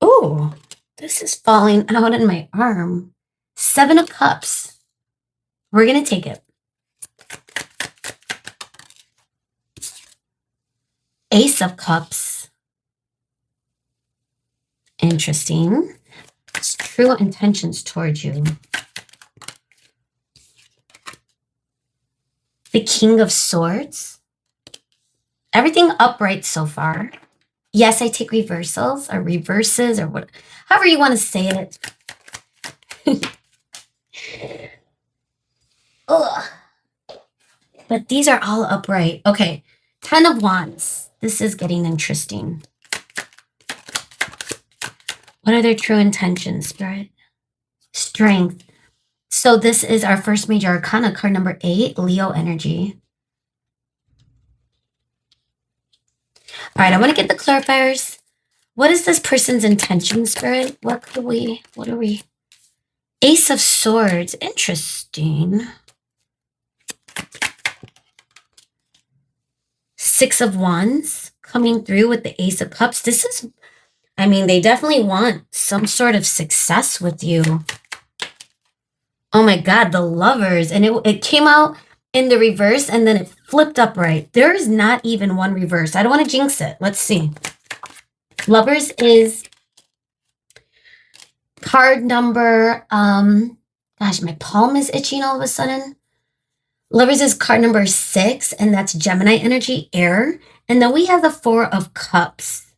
Oh, this is falling out in my arm. 7 of Cups. We're going to take it. Ace of Cups. Interesting. It's true intentions towards you. The King of Swords. Everything upright so far. Yes, I take reversals or reverses or what, however you want to say it. Ugh. But these are all upright. Okay. 10 of Wands. This is getting interesting. What are their true intentions, Spirit? Strength. So this is our first major arcana, card number 8, Leo energy. All right, I want to get the clarifiers. What is this person's intention, Spirit? What are we? Ace of Swords. Interesting. 6 of Wands coming through with the Ace of Cups. This is, they definitely want some sort of success with you. Oh my God, the Lovers. And it came out in the reverse and then it flipped upright. There is not even one reverse. I don't want to jinx it. Let's see. Lovers is card number, gosh, my palm is itching all of a sudden. Lovers is card number 6, and that's Gemini energy, air. And then we have the 4 of Cups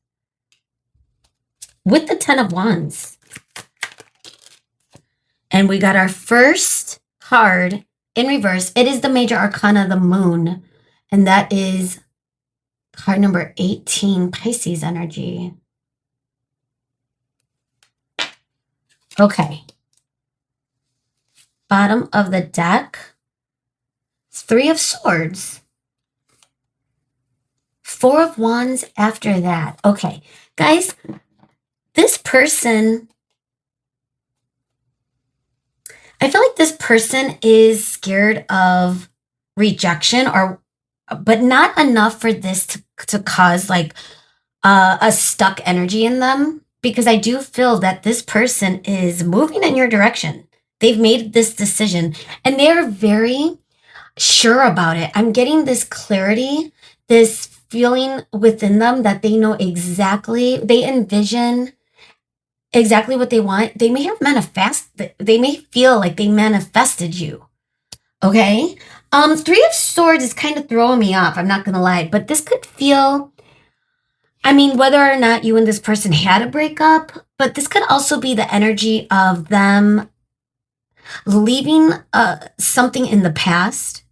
with the 10 of Wands. And we got our first card in reverse. It is the major arcana, the Moon. And that is card number 18, Pisces energy. Okay. Bottom of the deck. 3 of Swords. 4 of Wands after that. Okay. Guys, this person, I feel like this person is scared of rejection, but not enough for this to cause like a stuck energy in them, because I do feel that this person is moving in your direction. They've made this decision and they're very sure about it. I'm getting this clarity, this feeling within them that they know exactly, they envision exactly what they want. They may feel like they manifested you. Okay. 3 of Swords is kind of throwing me off. I'm not going to lie, but this could feel, I mean, whether or not you and this person had a breakup, but this could also be the energy of them leaving something in the past.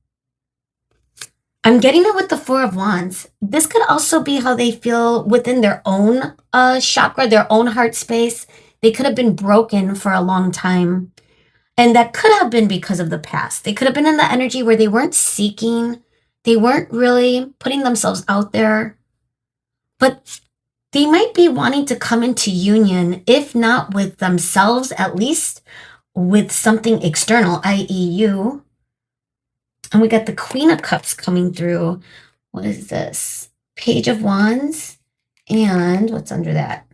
I'm getting it with the Four of Wands. This could also be how they feel within their own chakra, their own heart space. They could have been broken for a long time. And that could have been because of the past. They could have been in the energy where they weren't seeking, they weren't really putting themselves out there, but they might be wanting to come into union, if not with themselves, at least with something external, i.e., you. And we got the Queen of Cups coming through. What is this? Page of Wands. And what's under that?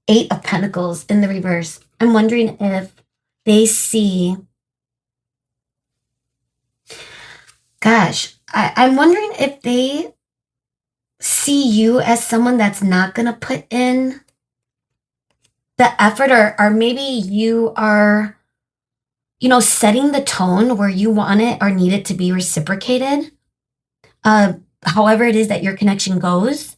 Eight of Pentacles in the reverse. I'm wondering if they see. Gosh, I'm wondering if they see you as someone that's not going to put in the effort, or maybe you are, setting the tone where you want it or need it to be reciprocated, however it is that your connection goes.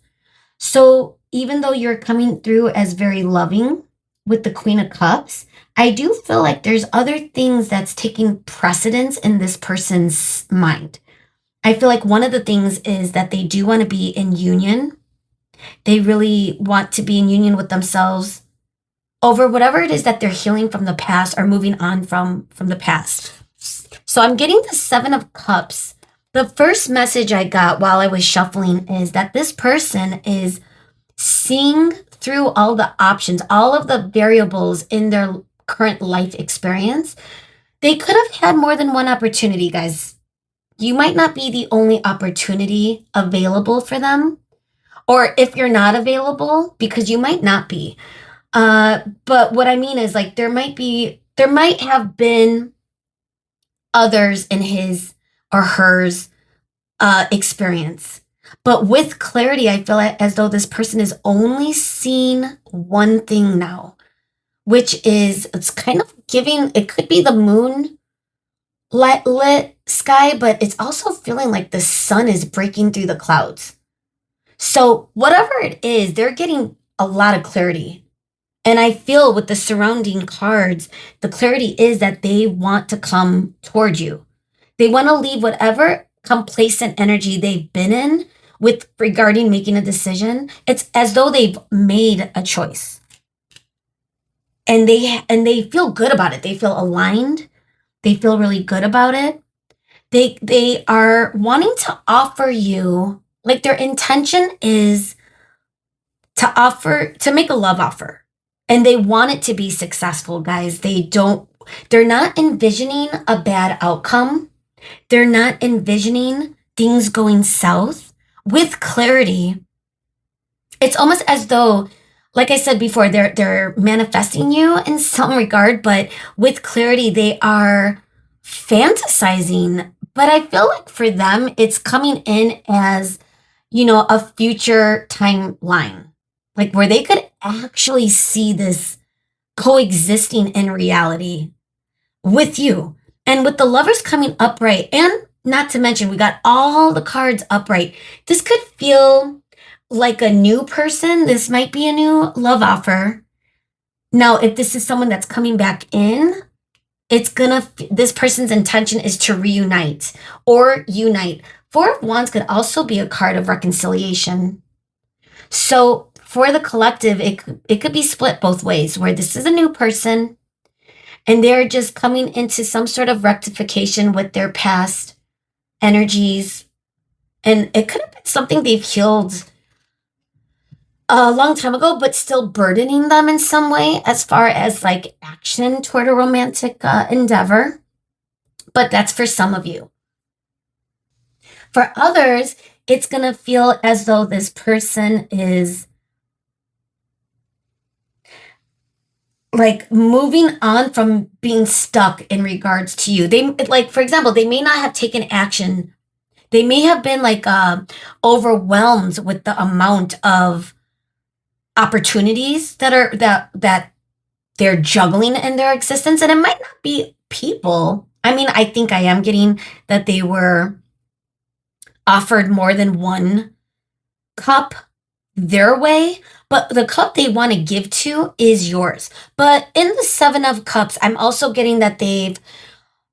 So even though you're coming through as very loving with the Queen of Cups, I do feel like there's other things that's taking precedence in this person's mind. I feel like one of the things is that they do want to be in union. They really want to be in union with themselves over whatever it is that they're healing from the past or moving on from the past. So I'm getting the Seven of Cups. The first message I got while I was shuffling is that this person is seeing through all the options, all of the variables in their current life experience. They could have had more than one opportunity, guys. You might not be the only opportunity available for them, or if you're not available, because you might not be. But what I mean is, like, there might have been others in his or hers experience. But with clarity, I feel like as though this person is only seeing one thing now, which is, it's kind of giving, it could be the moon lit sky, but it's also feeling like the sun is breaking through the clouds. So whatever it is, they're getting a lot of clarity. And I feel with the surrounding cards, the clarity is that they want to come toward you. They want to leave whatever complacent energy they've been in with regarding making a decision. It's as though they've made a choice. And they feel good about it. They feel aligned. They feel really good about it. They are wanting to offer you, like, their intention is to make a love offer. And they want it to be successful, guys. They're not envisioning a bad outcome. They're not envisioning things going south. With clarity, it's almost as though, like I said before, they're manifesting you in some regard, but with clarity, they are fantasizing. But I feel like for them, it's coming in as, a future timeline, like where they could actually see this coexisting in reality with you. And with the Lovers coming upright, and not to mention, we got all the cards upright. This could feel like a new person. This might be a new love offer. Now, if this is someone that's coming back in, this person's intention is to reunite or unite. Four of Wands could also be a card of reconciliation. So for the collective, it could be split both ways, where this is a new person and they're just coming into some sort of rectification with their past energies. And it could have been something they've healed a long time ago, but still burdening them in some way as far as like action toward a romantic endeavor. But that's for some of you. For others, it's going to feel as though this person is like moving on from being stuck in regards to you. They, like, for example, they may not have taken action. They may have been like overwhelmed with the amount of opportunities that they're juggling in their existence. And it might not be people. I mean, I think I am getting that they were offered more than one cup their way, but the cup they want to give to is yours. But in the Seven of Cups, I'm also getting that they've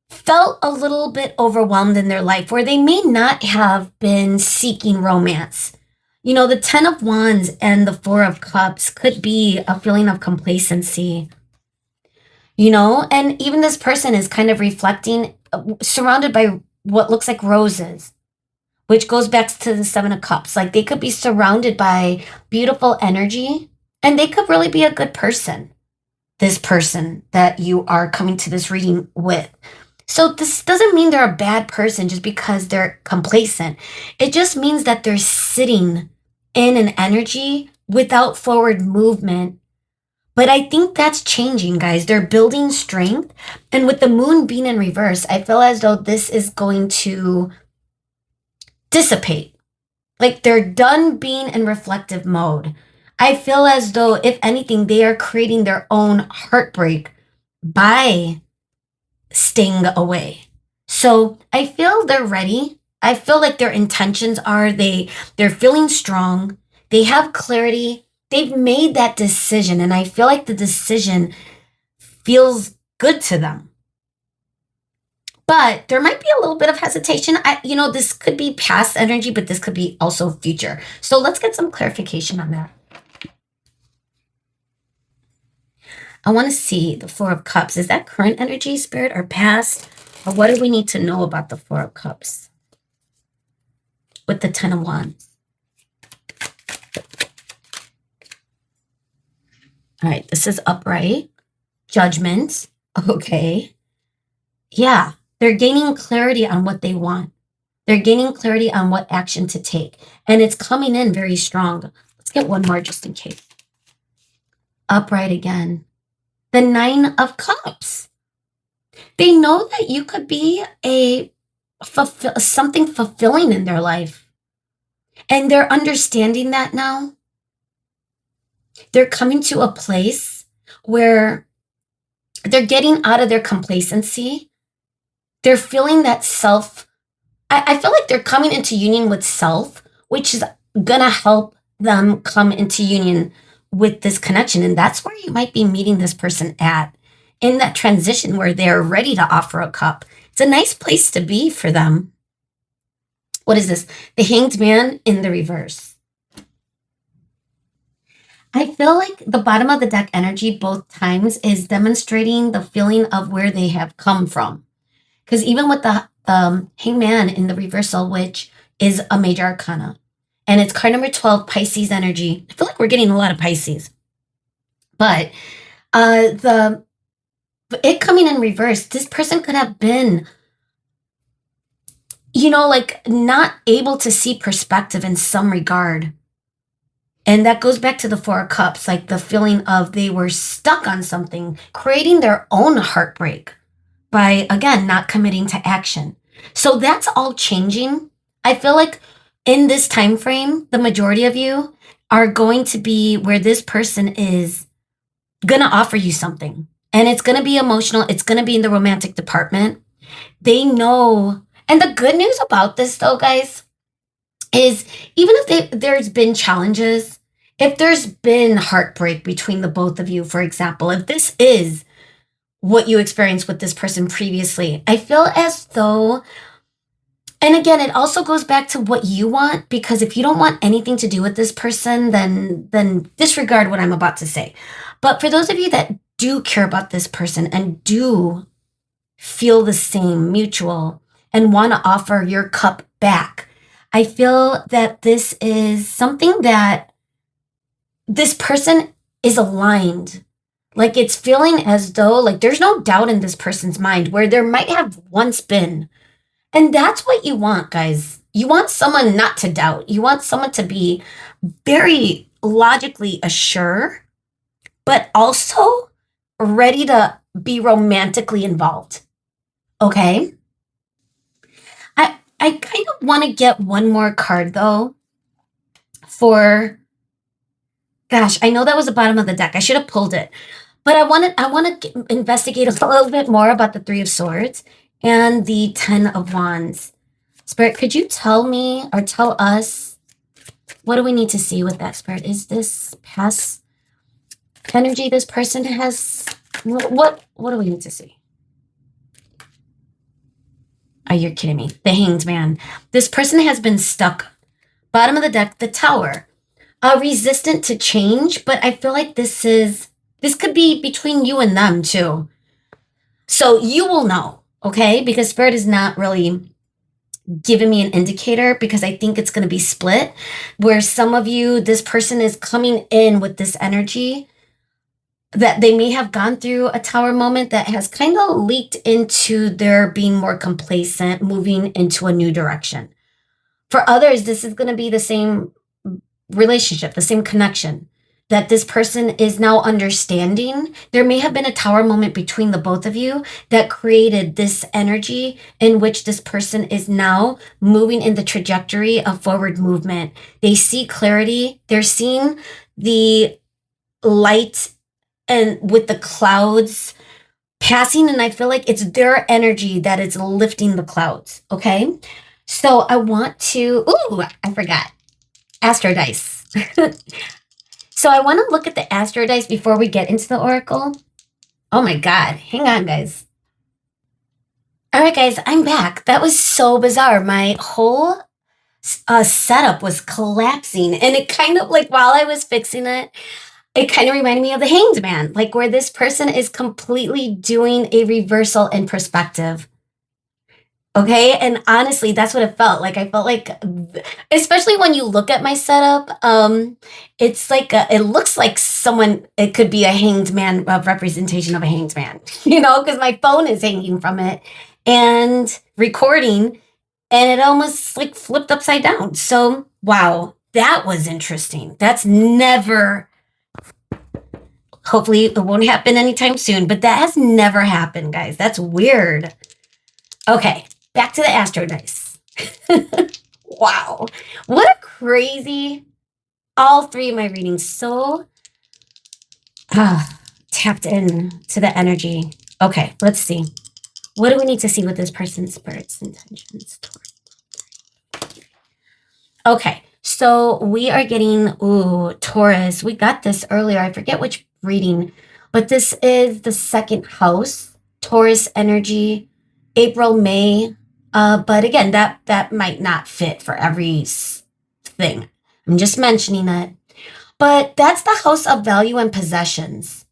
felt a little bit overwhelmed in their life where they may not have been seeking romance. You know, the Ten of Wands and the Four of Cups could be a feeling of complacency, you know, and even this person is kind of reflecting, surrounded by what looks like roses, which goes back to the Seven of Cups. Like they could be surrounded by beautiful energy and they could really be a good person, this person that you are coming to this reading with. So this doesn't mean they're a bad person just because they're complacent. It just means that they're sitting in an energy without forward movement. But I think that's changing, guys. They're building strength. And with the moon being in reverse, I feel as though this is going to dissipate. Like they're done being in reflective mode. I feel as though, if anything, they are creating their own heartbreak by staying away. So I feel they're ready. I feel like their intentions are they're feeling strong. They have clarity. They've made that decision. And I feel like the decision feels good to them. But there might be a little bit of hesitation. This could be past energy, but this could be also future. So let's get some clarification on that. I want to see the Four of Cups. Is that current energy, Spirit, or past? Or what do we need to know about the Four of Cups with the Ten of Wands? All right, this is upright. Judgment. Okay. Yeah, they're gaining clarity on what they want. They're gaining clarity on what action to take. And it's coming in very strong. Let's get one more just in case. Upright again. The Nine of Cups. They know that you could be something fulfilling in their life. And they're understanding that now. They're coming to a place where they're getting out of their complacency. They're feeling that I feel like they're coming into union with self, which is going to help them come into union with this connection. And that's where you might be meeting this person at, in that transition where they're ready to offer a cup. It's a nice place to be for them. What is this? The Hanged Man in the reverse. I feel like the bottom of the deck energy both times is demonstrating the feeling of where they have come from. Because even with the Hanged Man in the reversal, which is a major arcana, and it's card number 12, Pisces energy. I feel like we're getting a lot of Pisces. But it coming in reverse, this person could have been, not able to see perspective in some regard. And that goes back to the Four of Cups, like the feeling of they were stuck on something, creating their own heartbreak by, again, not committing to action. So that's all changing. I feel like in this time frame, the majority of you are going to be where this person is going to offer you something. And it's going to be emotional. It's going to be in the romantic department. They know. And the good news about this, though, guys, is even if there's been challenges, if there's been heartbreak between the both of you, for example, if this is what you experienced with this person previously, I feel as though, and again, it also goes back to what you want, because if you don't want anything to do with this person, then disregard what I'm about to say. But for those of you that do care about this person and do feel the same, mutual, and want to offer your cup back, I feel that this is something that this person is aligned. Like it's feeling as though like there's no doubt in this person's mind where there might have once been. And that's what you want, guys. You want someone not to doubt. You want someone to be very logically assured, but also ready to be romantically involved. Okay? I kind of want to get one more card, though, for, gosh, I know that was the bottom of the deck. I should have pulled it. But I want to investigate a little bit more about the Three of Swords and the Ten of Wands. Spirit, could you tell me or tell us What do we need to see with that, Spirit? Is this past energy this person has? What do we need to see? Oh, you're kidding me. The Hanged Man. This person has been stuck. Bottom of the deck, the Tower. Resistant to change, but I feel like this could be between you and them too. So you will know, okay? Because Spirit is not really giving me an indicator, because I think it's going to be split, where some of you, this person is coming in with this energy that they may have gone through a Tower moment that has kind of leaked into their being more complacent, moving into a new direction. For others, this is going to be the same relationship, the same connection that this person is now understanding. There may have been a Tower moment between the both of you that created this energy in which this person is now moving in the trajectory of forward movement. They see clarity. They're seeing the light and with the clouds passing, and I feel like it's their energy that is lifting the clouds. Okay. So I want to, I forgot. Astro Dice. So I want to look at the Astro Dice before we get into the Oracle. Oh my God. Hang on, guys. All right, guys, I'm back. That was so bizarre. My whole setup was collapsing, and it kind of like, while I was fixing it, it kind of reminded me of the Hanged Man, like where this person is completely doing a reversal in perspective. Okay. And honestly, that's what it felt like. I felt like, especially when you look at my setup, it's like, it looks like it could be a Hanged Man, a representation of a Hanged Man, because my phone is hanging from it and recording, and it almost like flipped upside down. So, wow, that was interesting. That's never, hopefully it won't happen anytime soon, but that has never happened, guys. That's weird. Okay. Back to the Astro Dice. Wow. What a crazy, all three of my readings so tapped in to the energy. Okay, let's see. What do we need to see with this person's spirits intentions? Okay, so we are getting, Taurus. We got this earlier. I forget which reading, but this is the second house, Taurus energy, April, May. But again, that might not fit for every thing. I'm just mentioning it. But that's the house of value and possessions.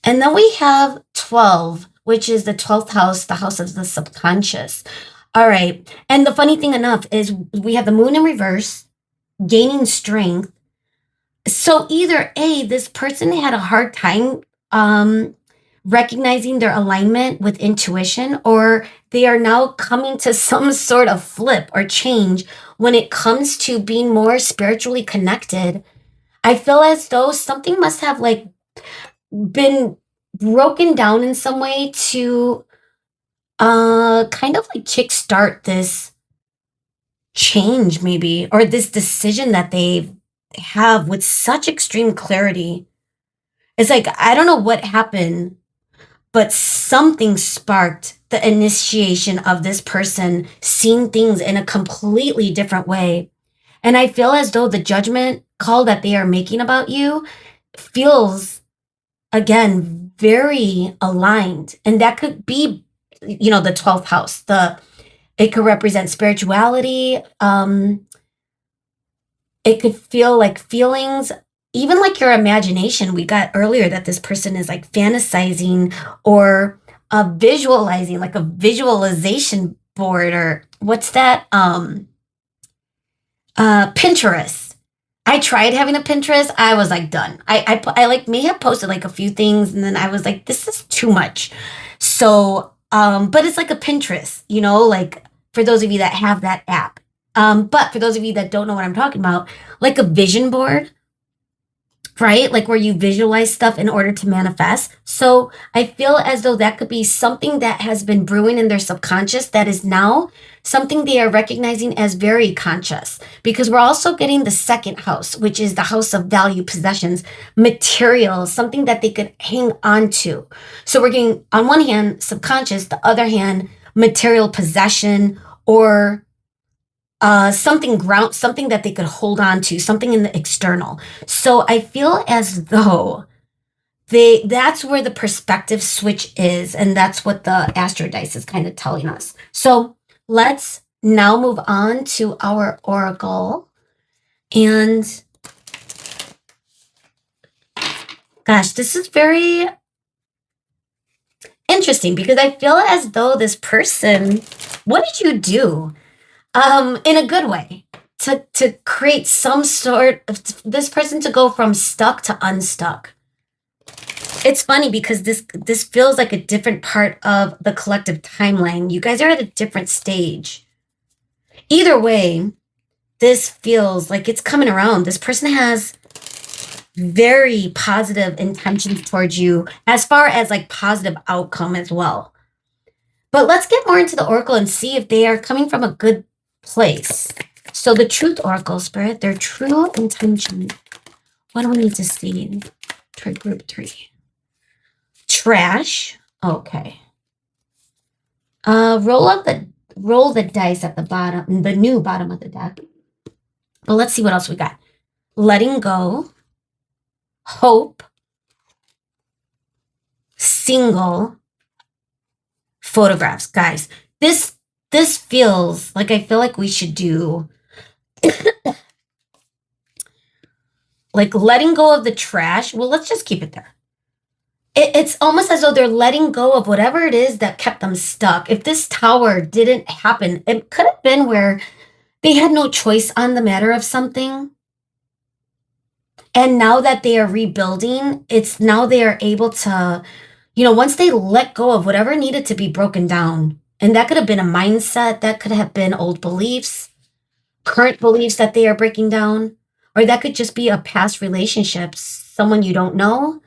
And then we have 12, which is the 12th house, the house of the subconscious. All right. And the funny thing enough is we have the moon in reverse, gaining strength. So either A, this person had a hard time recognizing their alignment with intuition, or they are now coming to some sort of flip or change when it comes to being more spiritually connected. I feel as though something must have like been broken down in some way to kind of like kickstart this change, maybe, or this decision that they have with such extreme clarity. It's like, I don't know what happened, but something sparked the initiation of this person seeing things in a completely different way. And I feel as though the judgment call that they are making about you feels, again, very aligned. And that could be, the 12th house. It could represent spirituality. It could feel like feelings, even like your imagination. We got earlier that this person is like fantasizing or visualizing, like a visualization board, or what's that? Pinterest. I tried having a Pinterest. I was like done. I like may have posted like a few things, and then I was like, this is too much. So, but it's like a Pinterest, like for those of you that have that app. But for those of you that don't know what I'm talking about, like a vision board, right? Like where you visualize stuff in order to manifest. So I feel as though that could be something that has been brewing in their subconscious that is now something they are recognizing as very conscious, because we're also getting the second house, which is the house of value, possessions, materials, something that they could hang on to. So we're getting, on one hand, subconscious, the other hand, material possession, or something that they could hold on to, something in the external. So I feel as though that's where the perspective switch is, and that's what the Astro Dice is kind of telling us. So let's now move on to our oracle. And gosh, this is very interesting because I feel as though this person, what did you do? In a good way, to create some sort of this person to go from stuck to unstuck. It's funny because this feels like a different part of the collective timeline. You guys are at a different stage. Either way, this feels like it's coming around. This person has very positive intentions towards you as far as like positive outcome as well. But let's get more into the oracle and see if they are coming from a good place. So the truth oracle, Spirit, their true intention. What do we need to see? Try group 3. Trash. Okay. Roll the dice at the bottom, the new bottom of the deck. But let's see what else we got. Letting go. Hope. Single. Photographs. Guys, this feels like, I feel like we should do like letting go of the trash. Well, let's just keep it there. It's almost as though they're letting go of whatever it is that kept them stuck. If this tower didn't happen, it could have been where they had no choice on the matter of something. And now that they are rebuilding, it's now they are able to, once they let go of whatever needed to be broken down, and that could have been a mindset, that could have been old beliefs, current beliefs that they are breaking down, or that could just be a past relationship, someone you don't know,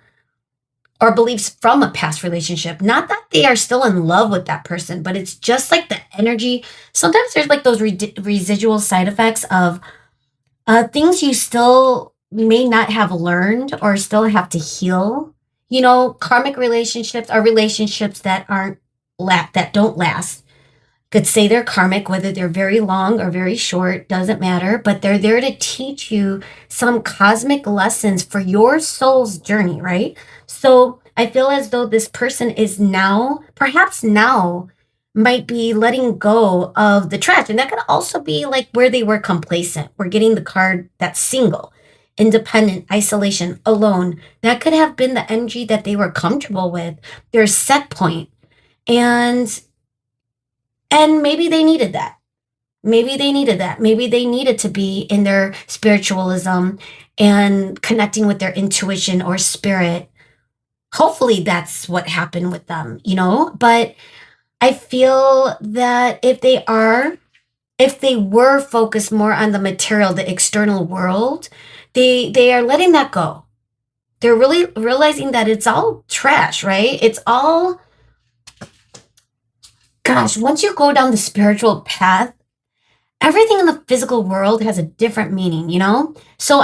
or beliefs from a past relationship. Not that they are still in love with that person, but it's just like the energy. Sometimes there's like those residual side effects of things you still may not have learned or still have to heal. Karmic relationships are relationships that don't last. Could say they're karmic, whether they're very long or very short, doesn't matter, but they're there to teach you some cosmic lessons for your soul's journey, right? So I feel as though this person is perhaps now, might be letting go of the trash. And that could also be like where they were complacent. We're getting the card that's single, independent, isolation, alone. That could have been the energy that they were comfortable with, their set point. And maybe they needed that. Maybe they needed to be in their spiritualism and connecting with their intuition or spirit. Hopefully that's what happened with them, but I feel that if they were focused more on the material, the external world, they are letting that go. They're really realizing that it's all trash, right? It's all, gosh, once you go down the spiritual path, everything in the physical world has a different meaning, So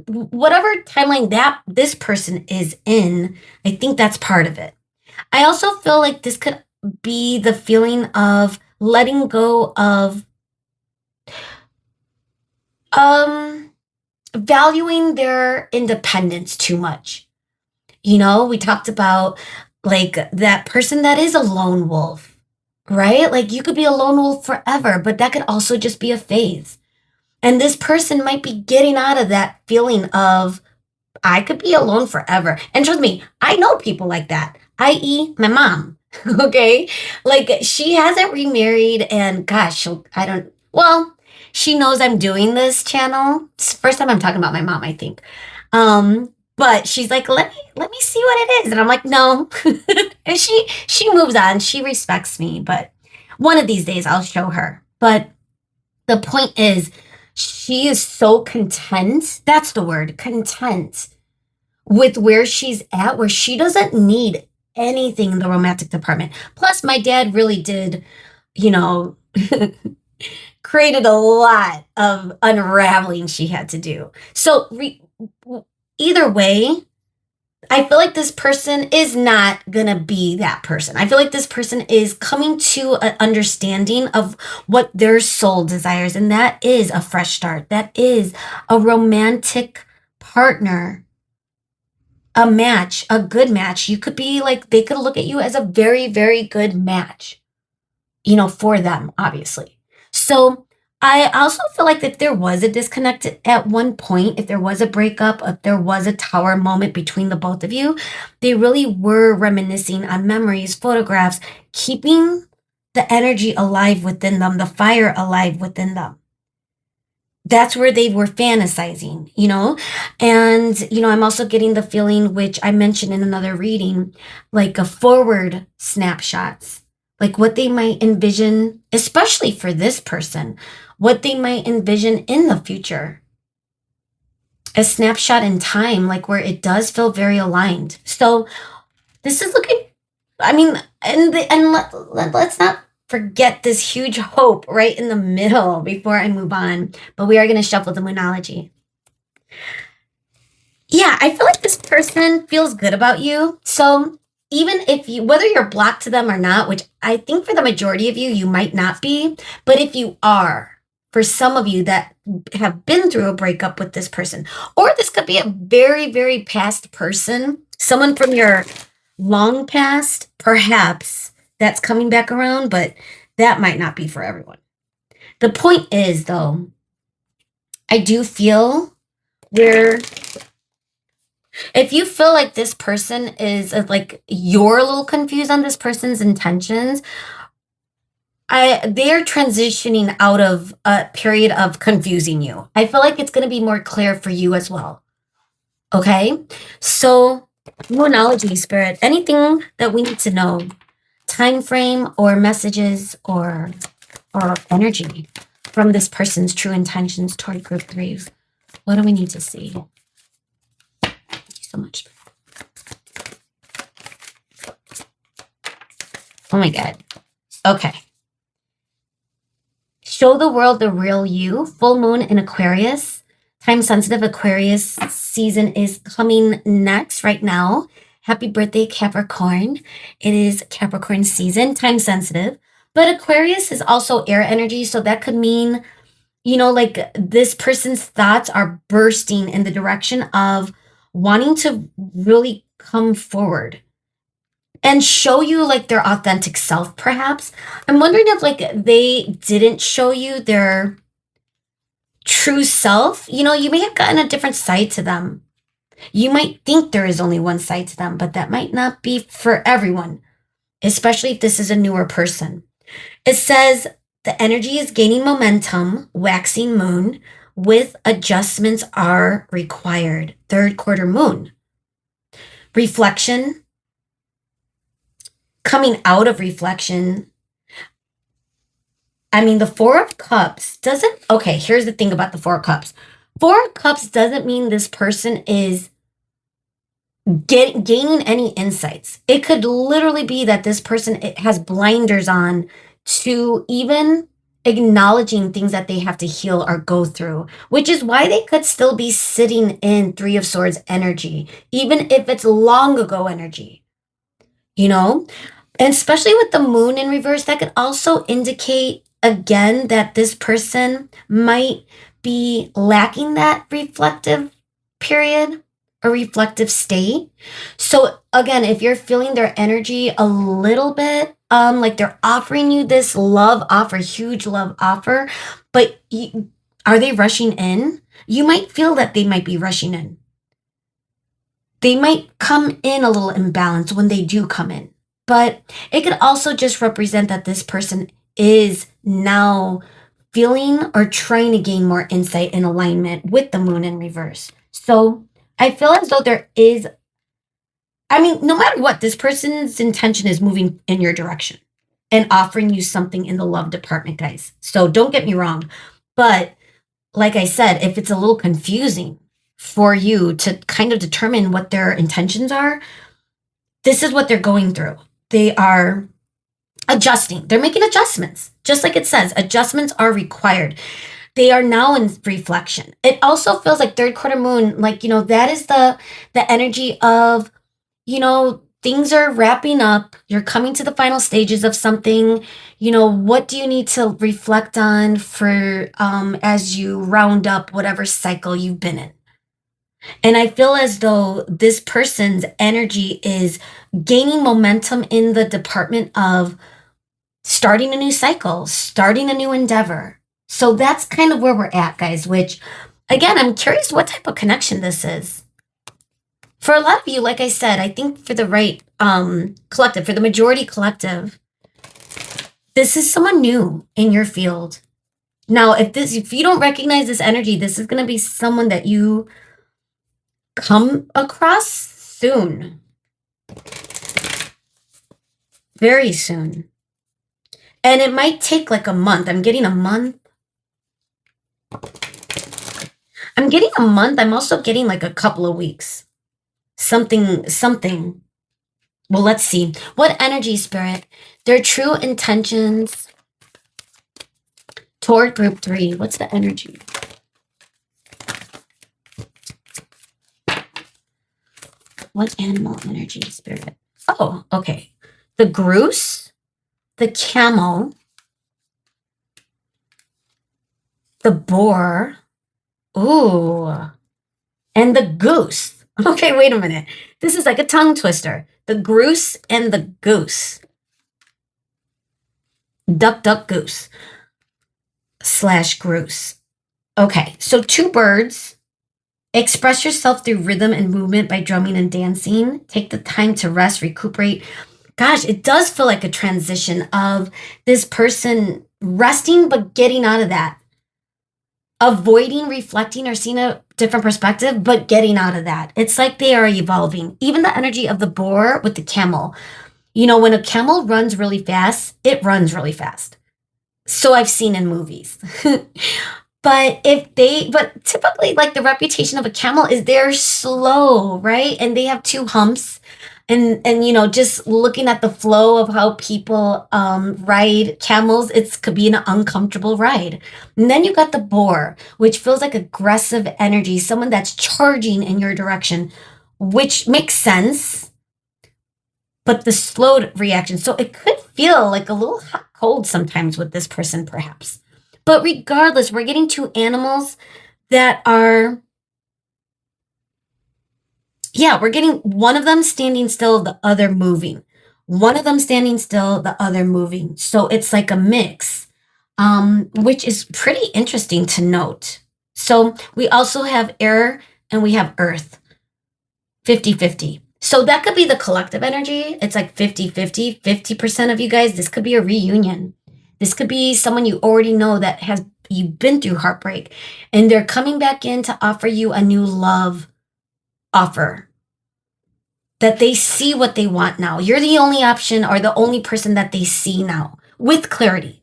whatever timeline that this person is in, I think that's part of it. I also feel like this could be the feeling of letting go of valuing their independence too much. We talked about like that person that is a lone wolf, right? Like you could be a lone wolf forever, but that could also just be a phase. And this person might be getting out of that feeling of, I could be alone forever. And trust me, I know people like that, i.e. my mom. Okay? Like she hasn't remarried and gosh, she knows I'm doing this channel. It's the first time I'm talking about my mom, I think. But she's like, let me see what it is. And I'm like, no. And she moves on. She respects me, but one of these days I'll show her. But the point is, she is so content. That's the word, content, with where she's at, where she doesn't need anything in the romantic department. Plus, my dad really did, created a lot of unraveling she had to do. So either way, I feel like this person is not gonna be that person. I feel like this person is coming to an understanding of what their soul desires, and that is a fresh start. That is a romantic partner, a match, a good match. You could be like, they could look at you as a very, very good match, for them, obviously. So I also feel like if there was a disconnect at one point, if there was a breakup, if there was a tower moment between the both of you, they really were reminiscing on memories, photographs, keeping the energy alive within them, the fire alive within them. That's where they were fantasizing. And I'm also getting the feeling, which I mentioned in another reading, like a forward snapshots, like what they might envision, especially for this person, what they might envision in the future. A snapshot in time, like where it does feel very aligned. So this is looking, I mean, let's not forget this huge hope right in the middle before I move on. But we are going to shuffle the Moonology. Yeah, I feel like this person feels good about you. So even if whether you're blocked to them or not, which I think for the majority of you, you might not be, but if you are, for some of you that have been through a breakup with this person, or this could be a very, very past person, someone from your long past, perhaps that's coming back around, but that might not be for everyone. The point is, though, I do feel where if you feel like this person is like you're a little confused on this person's intentions, they're transitioning out of a period of confusing you. I feel like it's going to be more clear for you as well. Okay? So, Moonology Spirit, anything that we need to know, time frame or messages or energy from this person's true intentions toward group 3. What do we need to see? Thank you so much. Oh my God. Okay. Show the world the real you. Full moon in Aquarius. Time sensitive Aquarius season is coming next right now. Happy birthday, Capricorn. It is Capricorn season, time sensitive. But Aquarius is also air energy. So that could mean, like this person's thoughts are bursting in the direction of wanting to really come forward and show you like their authentic self, perhaps. I'm wondering if like they didn't show you their true self. You may have gotten a different side to them. You might think there is only one side to them, but that might not be for everyone, especially if this is a newer person. It says the energy is gaining momentum, waxing moon, with adjustments are required. Third quarter moon. Reflection. Coming out of reflection. I mean, the Four of Cups doesn't, okay, here's the thing about the Four of Cups. Four of Cups doesn't mean this person is gaining any insights. It could literally be that this person has blinders on to even acknowledging things that they have to heal or go through, which is why they could still be sitting in Three of Swords energy, even if it's long ago energy, and especially with the moon in reverse, that could also indicate again that this person might be lacking that reflective period, a reflective state. So again, if you're feeling their energy a little bit, like they're offering you this love offer, huge love offer, but are they rushing in? You might feel that they might be rushing in. They might come in a little imbalanced when they do come in, but it could also just represent that this person is now feeling or trying to gain more insight and alignment with the moon in reverse. So I feel as though there is, no matter what, this person's intention is moving in your direction and offering you something in the love department, guys. So don't get me wrong. But like I said, if it's a little confusing for you to kind of determine what their intentions are, this is what they're going through. They are adjusting. They're making adjustments. Just like it says, adjustments are required. They are now in reflection. It also feels like third quarter moon, like, that is the energy of things are wrapping up. You're coming to the final stages of something. What do you need to reflect on for as you round up whatever cycle you've been in? And I feel as though this person's energy is gaining momentum in the department of starting a new cycle, starting a new endeavor. So that's kind of where we're at, guys, which again, I'm curious what type of connection this is. For a lot of you, like I said, I think for the right collective, for the majority collective, this is someone new in your field. Now, if you don't recognize this energy, this is going to be someone that you come across soon. Very soon. And it might take like a month. I'm getting a month. I'm getting a month. I'm also getting like a couple of weeks. Something. Well, let's see. What energy, Spirit? Their true intentions toward group 3. What's the energy? What animal energy, Spirit? Oh, okay. The goose, the camel, the boar, ooh, and the goose. Okay, wait a minute. This is like a tongue twister. The goose and the goose. Duck, duck, goose. / goose. Okay, so 2 birds. Express yourself through rhythm and movement by drumming and dancing. Take the time to rest, recuperate. Gosh, it does feel like a transition of this person resting, but getting out of that. Avoiding reflecting or seeing a different perspective, but getting out of that. It's like they are evolving. Even the energy of the boar with the camel. When a camel runs really fast, it runs really fast. So I've seen in movies. But typically, like, the reputation of a camel is they're slow, right? And they have 2 humps. And just looking at the flow of how people ride camels, it could be an uncomfortable ride. And then you got the boar, which feels like aggressive energy, someone that's charging in your direction, which makes sense. But the slow reaction, so it could feel like a little hot cold sometimes with this person, perhaps. But regardless, we're getting 2 animals that are, we're getting one of them standing still, the other moving. One of them standing still, the other moving. So it's like a mix, which is pretty interesting to note. So we also have air and we have earth, 50-50. So that could be the collective energy. It's like 50-50, 50% of you guys. This could be a reunion. This could be someone you already know that you've been through heartbreak, and they're coming back in to offer you a new love offer. That they see what they want now. You're the only option or the only person that they see now with clarity.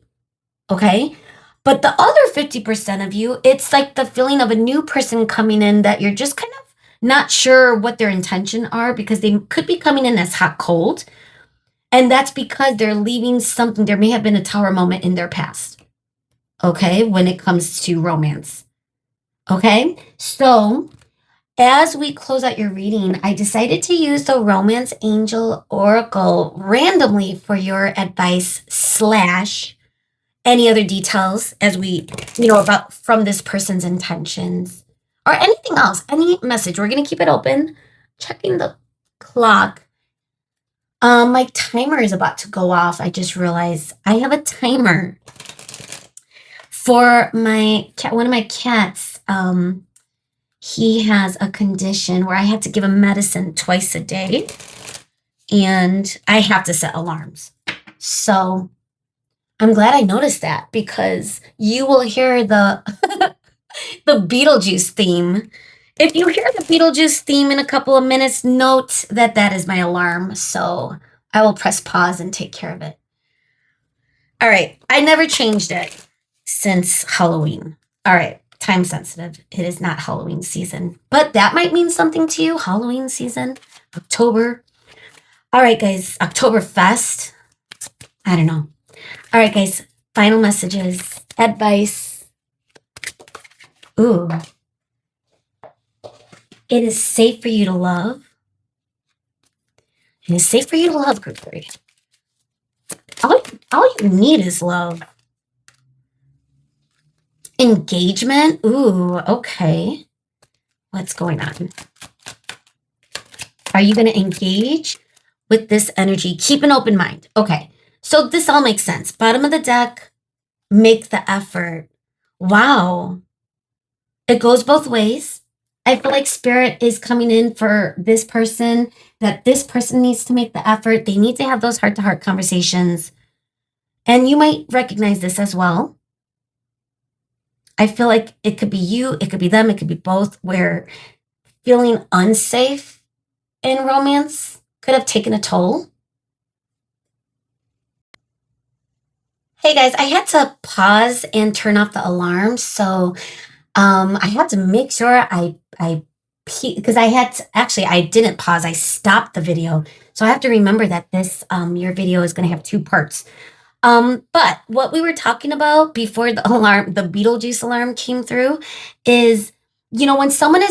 Okay? But the other 50% of you, it's like the feeling of a new person coming in that you're just kind of not sure what their intention are, because they could be coming in as hot cold. And that's because they're leaving something. There may have been a tower moment in their past. Okay? When it comes to romance. Okay? So as we close out your reading, I decided to use the Romance Angel Oracle randomly for your advice / any other details as we, about from this person's intentions or anything else, any message. We're going to keep it open. Checking the clock. My timer is about to go off. I just realized I have a timer for my cat. One of my cats, he has a condition where I have to give him medicine twice a day, and I have to set alarms. So I'm glad I noticed that, because you will hear the the Beetlejuice theme. If you hear the Beetlejuice theme in a couple of minutes, note that that is my alarm. So I will press pause and take care of it. All right. I never changed it since Halloween. All right. Time sensitive. It is not Halloween season, but that might mean something to you. Halloween season, October. All right, guys. Oktoberfest. I don't know. All right, guys. Final messages. Advice. Ooh. It is safe for you to love. And it's safe for you to love, group 3. All you need is love. Engagement. Ooh, okay. What's going on? Are you going to engage with this energy? Keep an open mind. Okay. So this all makes sense. Bottom of the deck, make the effort. Wow. It goes both ways. I feel like spirit is coming in for this person, that this person needs to make the effort. They need to have those heart-to-heart conversations. And you might recognize this as well. I feel like it could be you, it could be them, it could be both, where feeling unsafe in romance could have taken a toll. Hey guys, I had to pause and turn off the alarm. So I had to make sure because I didn't pause. I stopped the video. So I have to remember that your video is going to have 2 parts. But what we were talking about before the Beetlejuice alarm came through is, when someone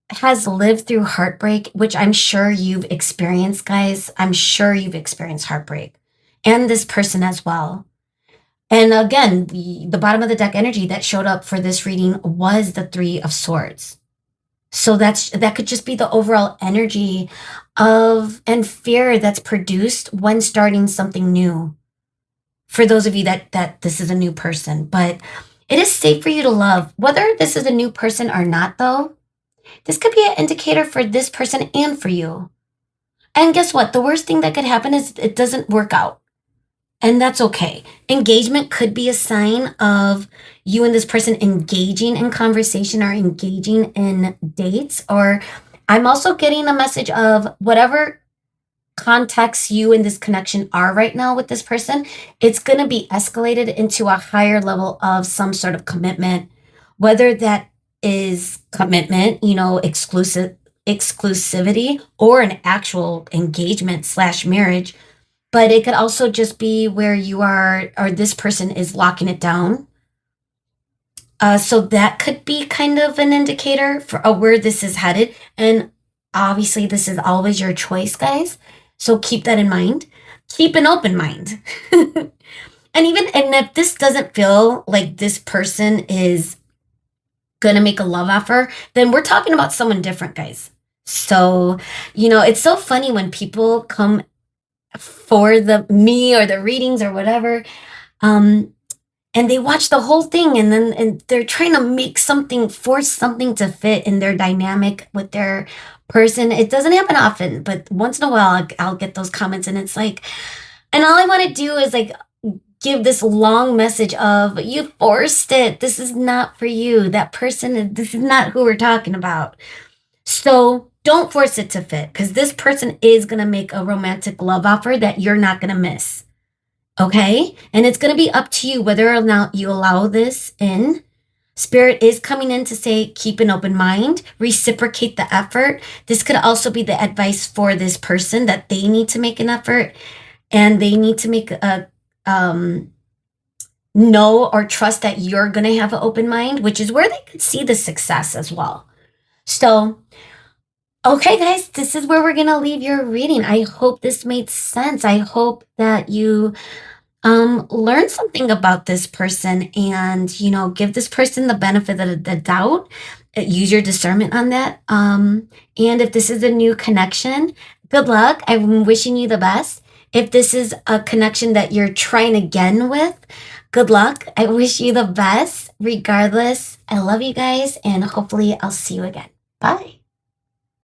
has lived through heartbreak, which I'm sure you've experienced, guys. I'm sure you've experienced heartbreak, and this person as well. And again, the bottom of the deck energy that showed up for this reading was the 3 of Swords. So that could just be the overall energy and fear that's produced when starting something new. For those of you that this is a new person, but it is safe for you to love. Whether this is a new person or not, though, this could be an indicator for this person and for you. And guess what? The worst thing that could happen is it doesn't work out. And that's okay. Engagement could be a sign of you and this person engaging in conversation or engaging in dates. Or I'm also getting a message of whatever context you and this connection are right now with this person, it's going to be escalated into a higher level of some sort of commitment, whether that is commitment, exclusivity, or an actual engagement / marriage. But it could also just be where you are, or this person is locking it down. So that could be kind of an indicator for where this is headed. And obviously, this is always your choice, guys. So keep that in mind. Keep an open mind. And if this doesn't feel like this person is going to make a love offer, then we're talking about someone different, guys. So, it's so funny when people come for me or the readings or whatever, and they watch the whole thing and they're trying to force something to fit in their dynamic with their person. It doesn't happen often, but once in a while I'll get those comments, and it's like, and all I want to do is like give this long message of, you forced it. This is not for you. That person, this is not who we're talking about. So don't force it to fit, because this person is going to make a romantic love offer that you're not going to miss. Okay? And it's going to be up to you whether or not you allow this in. Spirit is coming in to say, keep an open mind, reciprocate the effort. This could also be the advice for this person, that they need to make an effort, and they need to make know or trust that you're going to have an open mind, which is where they could see the success as well. So, okay, guys, this is where we're going to leave your reading. I hope this made sense. I hope that you learn something about this person, and give this person the benefit of the doubt. Use your discernment on that. And if this is a new connection, good luck. I'm wishing you the best. If this is a connection that you're trying again with, good luck. I wish you the best. Regardless, I love you guys, and hopefully I'll see you again. Bye.